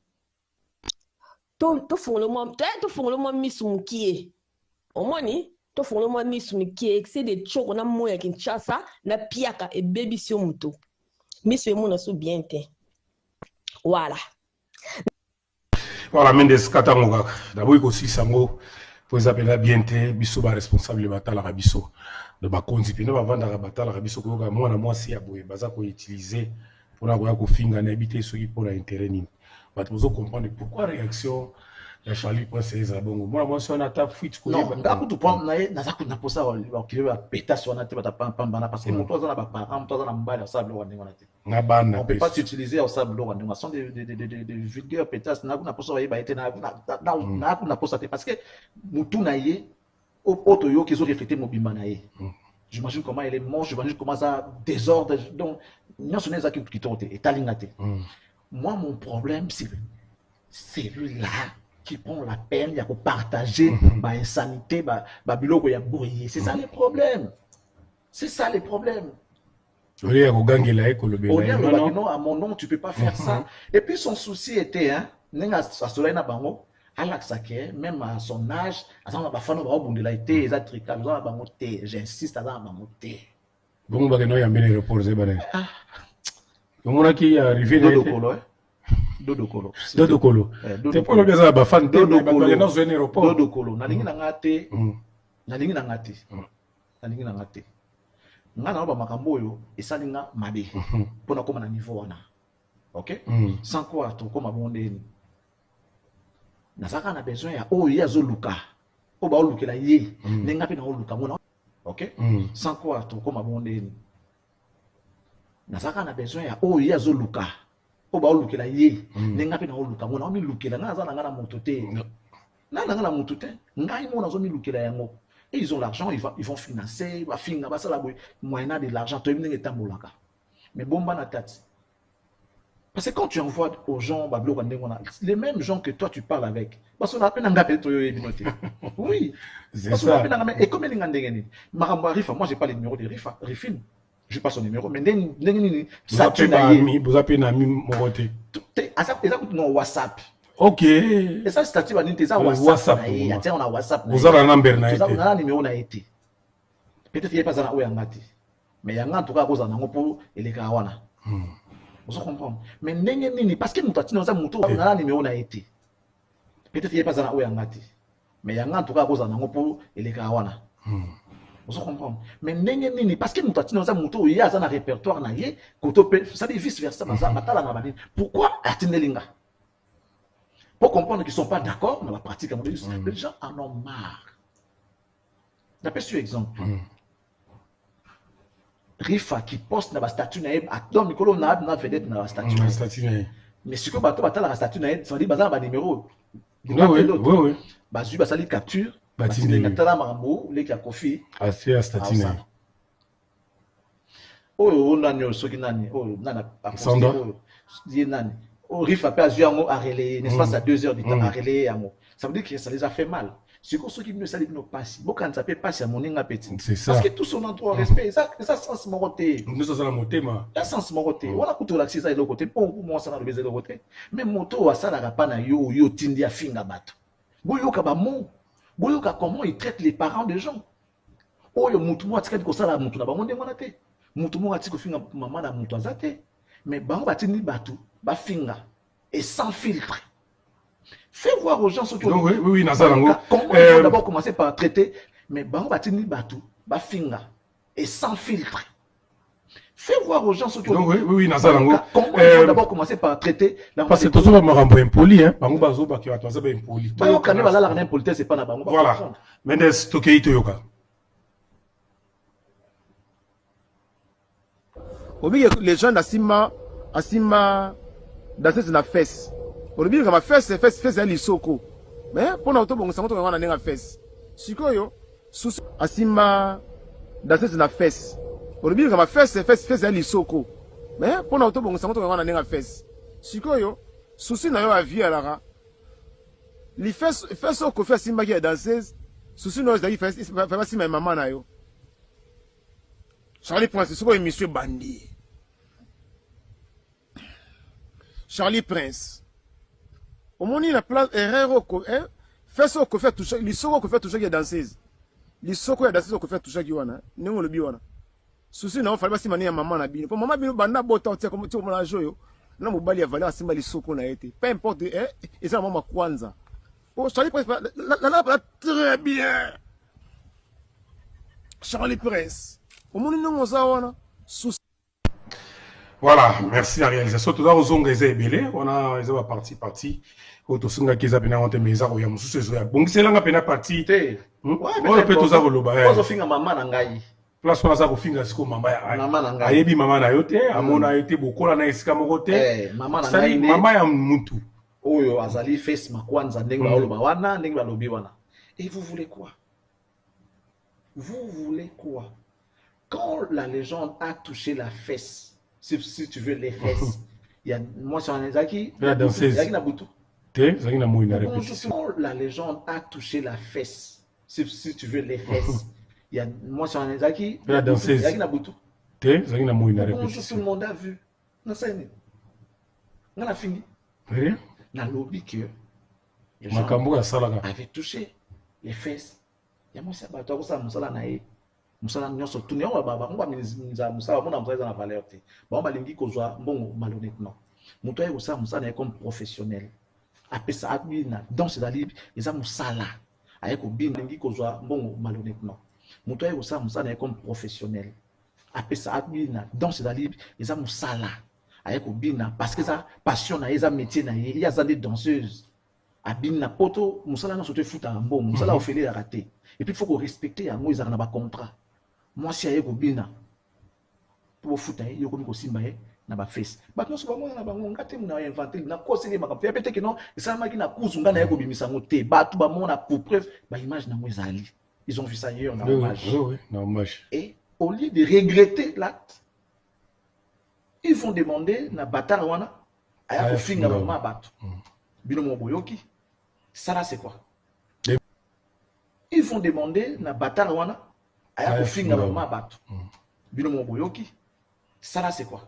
to font le moi misumukie au moins ni to fongolo mwa misu qui excès de choko na moya Kinshasa na piaka et baby sio muto misu mona so bien te voilà Mendes katango d'abord ko si sango pour appeler bien te biso ba responsable batala ka biso de ba konzi pina ba vanda ka batala ka biso ko ka mwana mwasi ya boye baza ko utiliser pour na ko finga na habiter soki pour intérêt nini ba tozo comprendre pourquoi réaction ya Charlie Prince eza bongo moi si on attaque fuite non ngaku tu prend na ku na posa wa kile ba peta so na te ba pambana parce que moto azana ba parent moto azana mbala sa blo wandinga na te na bana on peut pas s'utiliser au sable blo wandinga sont des vulgaires pétas na ku na posa wa ba été na ku na posa te parce que mutu na ye auto yo qui ont reflété mobimba na ye. J'imagine comment il est mort, j'imagine comment ça désordre donc non ce n'est ça qui tourne et talingate. Moi mon problème c'est celui-là qui prend la peine de partager ma insanité, ma biloko ya boye. C'est ça le problème. C'est ça le problème. Au lieu de non, à mon nom, tu ne peux pas faire ça. Et puis son souci était, hein, même à son âge, j'insiste à la bon, bah, non, il y a bien les reports, c'est bon. On qui est arrivé Dodo Kolo. Dodo Kolo. C'est pour le gars à Bafan. Dodo Kolo. Dodo Kolo. Nalingi na ngate. Nalingi na ngate. Nalingi na ngate. Nga na ba makambo yo esalinga mabe. Pona koma na niveau wana. OK? Sans quoi to koma bonde. Nazaka na besoin ya o ya zoluka. O ba olukela ye. Nenga pe na oluka mona. OK? Sans quoi to koma bonde. Nazaka na besoin ya o ya zoluka. O ba olukela ye nenga pe na oluka ngona o mi lukela nga za na moto te na na moto te ngai mo na zo mi lukela yango et ils ont l'argent ils vont financer ba finga ba sala boy moyena de l'argent to ndenge tambolaka mais bomba na tati parce que quand tu envoies aux gens ba bloka ndengona les mêmes gens que toi tu parles avec parce qu'on appelle nga pe to yo ebinote oui c'est ça et comme ninga ndengeni makambo Rifa moi j'ai pas les numéros de Rifa Rifine. Je passe son numéro, mais vous appelez un ami Moroté. Non, WhatsApp. Ok. Et ça, statut, c'est WhatsApp. Il y a WhatsApp. Vous avez un number, vous avez un numéro. Peut-être qu'il n'y a pas un numéro. Mais il y a un truc à cause d'un numéro et les Kawana. Vous comprenez? Mais parce que nous avons un numéro. Peut-être qu'il n'y a pas un numéro. Mais il y a un truc à cause d'un numéro et les Kawana. Vous comprenez? Mais parce que nous avons un répertoire, ça dit vice versa. Pourquoi Atinelinga? Pour comprendre qu'ils ne sont pas d'accord dans la pratique, les gens en ont marre. D'après ce exemple, Rifa qui poste dans la statue, Adam Nicolo n'a pas vedette dans la statue. Mais ce que tu as dans la statue, ça dit que numéro. Oui. Bazu basali capture. Natala Marambo, les qui a Kofi. Assez à statiner. Oh, nani, ce qui nani, oh, nana, Sanda. Nani. Oh, Rifa a perdu un mot à relayer, n'est-ce pas, à 2 heures du temps à relayer un mot. Ça veut dire que ça les a fait mal. C'est comme ceux qui ne savent pas passer. Beaucoup ne savent pas passer à mon petit. C'est ça. Parce que tout son endroit respect, ça sens moroté. Nous sommes la montée, ma. Ça sens moroté. On a coûté l'accès à l'autre côté. Pour moi, ça n'a le côté. Mais moto, ça n'a pas na yo tindi à finga bato. Boyo kabamo. Boyoka comment ils traitent les parents des gens. Oh yo mutu mo atika ko sala mutu na bango ndengo na te. Mutu mo atika finga maman na mutu azate. Mais bango batini batu ba finga et sans filtre. Fais voir aux gens ce que oui nazalango. Comment il faut d'abord commencer par traiter mais bango batini batu ba finga et sans filtre. Fais voir aux gens ce que oui nazalango. Comment il faut d'abord commencer par traiter parce que tout ça va me rendre impoli hein. Bango bazo ba ki va toi ça ba impoli. Bango kana bala la impolitesse c'est pas na bango. Voilà. Mendes tokei toyoka. Les gens d'Asima dans na fesse. Au début comme fesse à l'isoko. Mais pour notre bon ça on a na fesse. Sikoyo sous Asima dans na fesse. Au début comme fesse à l'isoko. Mais pour notre bon ça on a na fesse. Sikoyo souci na yo avia là. Les fesses au fait Simba qui est danseuse. Souci no zaki fait si ma maman na yo. Charlie Prince c'est quoi monsieur Bandi. Charlie Prince. Au moment il a place erreur au fait ce que fait toucher les soko que fait toucher qui est danseuse. Les soko est danseuse que fait toucher qui wana. Nengo le bi wana. Souci na fallait pas si mani ya maman na bino. Pour maman bino banda bota tia comme tu mon joyo. Na mobali ya valeur simba les soko na été. Peu importe et ça maman kwanza. Oh Charlie Prince la très bien. Charlie Prince. Au moment non za wana. Voilà, merci la réalisation. Tout à l'heure, on a belé, on a parti. Quand on a qu'ils appellent en mais ça, il y a un souci. Bon, c'est là qu'on a parti. On peut tous avoir le bail. On finit maman nangai. Place on a ça qu'on finit ce que maman a. Maman nangai. Ayebi maman na yote, amona a été beaucoup là na iska mokote. Maman nangai. Maman ya mutu. Oyo azali face makwanza ndenge ba oloba wana, ndenge ba lobi wana. Et vous voulez quoi? Vous voulez quoi? Quand la légende a touché la fesse, si tu veux les fesses, il y a moi sur un Ezaki, La danseuse. Ezaki Nabutu. Zaki na moi na répétition. Quand la légende a touché la fesse, si tu veux les fesses, il y a moi sur un Ezaki, La danseuse. Ezaki Nabutu. Zaki na moi na Bonjour, tout répétition. le monde a vu. Non, ça y est. On a fini. Rien. Dans le lobby que les gens Makambo ya salaka. avaient touché les fesses. Il y a moi ça bateau comme ça musala nae. Musala nyonso tourner on va on va minza musala mona musala na valeur te. Ba on balingi kozwa mbongo malhonnêtement. Muto ayo ça musala na comme professionnel. Apesa abina dans ces alibi eza musala. Ayeko bin lingi kozwa mbongo malhonnêtement. Muto ayo ça musala na comme professionnel. Apesa abina dans ces alibi eza musala. Ayeko bina parce que ça passion na eza métier na il y a des danseuses. Abina poto musala na sote futa mbongo musala ofele ya raté. Et puis il faut qu'on respecte yango ezaka na ba contrat. Moi si ayeko bina pour futa yo komi ko simba na ba face. Ba nyonso ba mona na bango ngate muna inventer na kosele makambo. Ya peut-être que non, ça maki na kuzunga na yeko bimisa ngote. Ba tout ba mona pour preuve ba image na ezali. Ils ont vu ça hier na hommage. Oui, na hommage. Et au lieu de regretter l'acte, ils vont demander na batara wana aya ko finga mama bato. Bino mo boyoki. Ça là c'est quoi? Ils vont demander na batara wana aya ko finga mama bato. Bino mo boyoki. Ça là c'est quoi?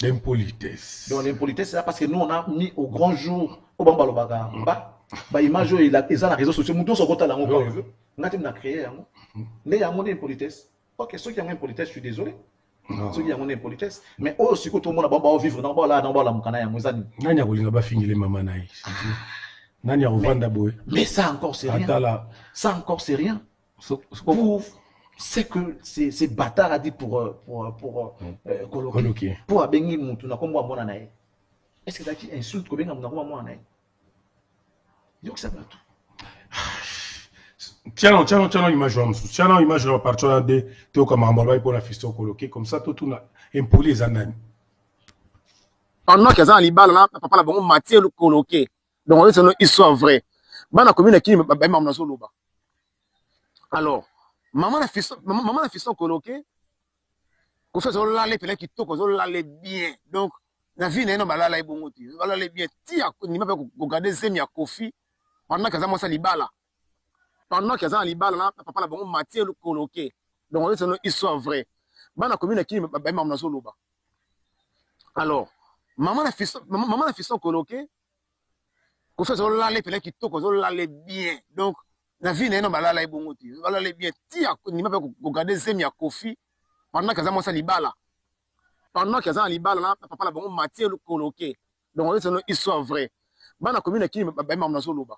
L'impolitesse. Donc l'impolitesse c'est là parce que nous on a mis au grand jour au bambalo baga ba image il a les réseaux sociaux muto so kota la ngo quand il veut. Ngati na créer yango. Mais yango impolitesse. OK, ceux qui ont impolitesse, je suis désolé. Ceux qui ont impolitesse, mais aussi que tout le monde va vivre dans la mukana ya mwezani. Nani akolinga ba fingile mama na yi. Nani akovanda boy. Mais ça encore c'est rien. Atala. Ça encore c'est rien. C'est que c'est bâtard a dit pour coloquer. Pour abengi mutu na kombo mona na ye. Est-ce que ça qui insulte ko benga na kombo mona na ye? Yo que ça va tout. Tiens, image tiens, image de partir de tout comme un pour la fiston coloqué comme ça tout na impoli les anani. Pendant qu'ils ont libala là, papa la bon matière le coloqué. Donc c'est une histoire vraie. Bana commune qui ba maman so loba. Alors, maman la fiston coloqué. Ko fait la les pele qui toko la les bien. Donc la vie n'est non ba la ibongoti. La les bien. Ti ni ma ko garder zemi ya kofi. Pendant qu'ils ont ça libala. Pendant qu'ils ont libala là, papa la bon matière le coloqué. Donc c'est une histoire vraie. Bana commune qui ba maman so loba. Alors, maman la fiston coloqué. Ko fait la les pele qui toko la les bien. Donc la vie n'est non ba la ibongoti. La les bien. Ti ni ma ko garder zemi ya kofi. Pendant qu'ils ont ça libala. Pendant qu'ils ont libala là, papa la bon matière le coloqué. Donc c'est une histoire vraie. Bana commune qui ba maman so loba.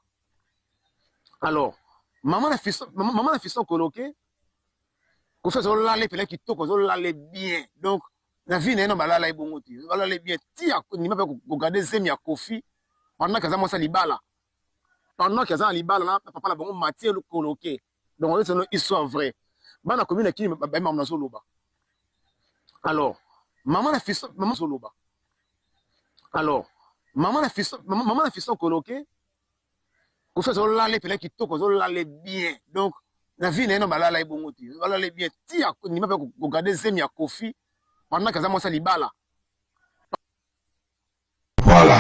Alors, maman la fiston coloqué. Ko fait la les pele qui toko la les bien. Donc la vie n'est non ba la ibongoti. La les bien. Ti ni ma ko garder zemi ya kofi. Pendant qu'ils ont ça libala. Pendant qu'ils ont libala là, papa la bon matière le coloqué. Donc c'est une histoire vraie. Bana commune qui ba maman so loba. Alors, maman la so loba. Alors, maman la fiston coloqué. Ko fait la les pele qui toko la les bien. Donc la vie n'est non ba la ibongoti. La les bien. Ti ni ma ko garder zemi ya kofi. Pendant qu'ils ont ça libala. Voilà.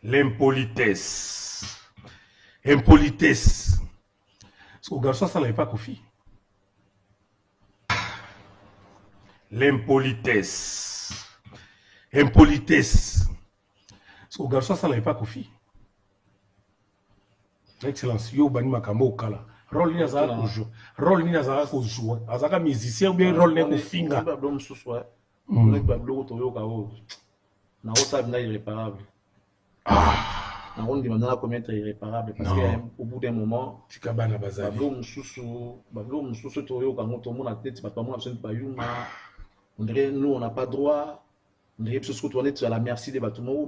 L'impolitesse. Impolitesse. Parce qu'au garçon, ça n'avait pas Kofi. L'impolitesse. Impolitesse. Parce qu'au garçon, ça n'avait pas Kofi. L'excellence. Yo, Bani Makambo, Okala. Rôle ni azaka kojo. Rôle ni azaka kojo. Azaka musicien ou bien rôle ni kofinga. On est pas bloqué to kao. Na osa bina irréparable. Na on dit maintenant commettre irréparable parce qu'au bout d'un moment Tikabana bazali. bablo mususu to yo kango to mona tete ba mona besoin ba yuma. On dirait, nous, on n'a pas droit. On dirait, parce qu'on est à la merci des bâtiments.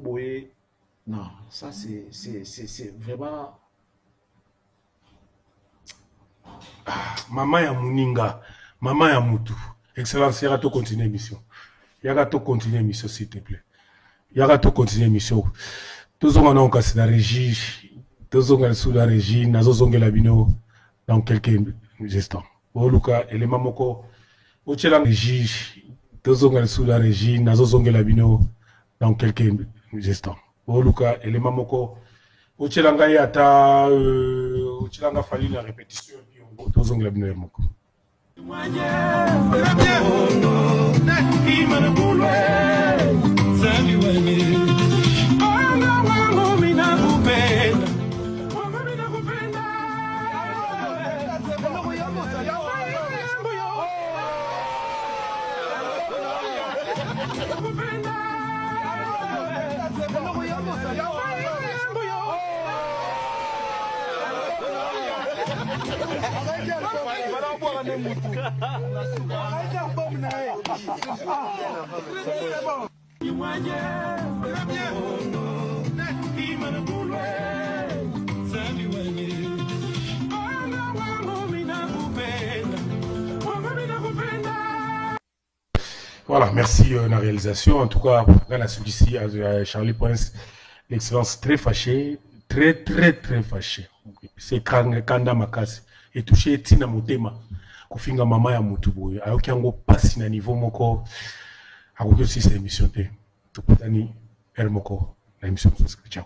Non, ça, c'est vraiment... Maman ya Muninga, maman ya Moutou. Excellence, il y a tout continuer l'émission. Il y a tout continuer l'émission, s'il te plaît. Il y a tout continuer l'émission. Tous on a encore la régie. Tous on a sous la régie. Nazo zonge la bino dans quelques instants. Bon, Luca, élément moko. Oche la régie. Tous on a sous la régie. Nazo zonge la bino dans quelques instants. Bon, Luca, élément moko. Oche la nga yata. Oche la nga fallu la répétition. Tous on a bino moko. Voilà, merci la réalisation. En tout cas, dans celui-ci, Charlie Prince, l'excellence très fâché, très fâché. C'est Kanda Makasi. Et touché Tina Motema, Kofinga Mama ya Mutuboy. Alors qu'il y a un passe na niveau moko, à aussi cette émission. Tout le temps, Moko, la émission. Ciao.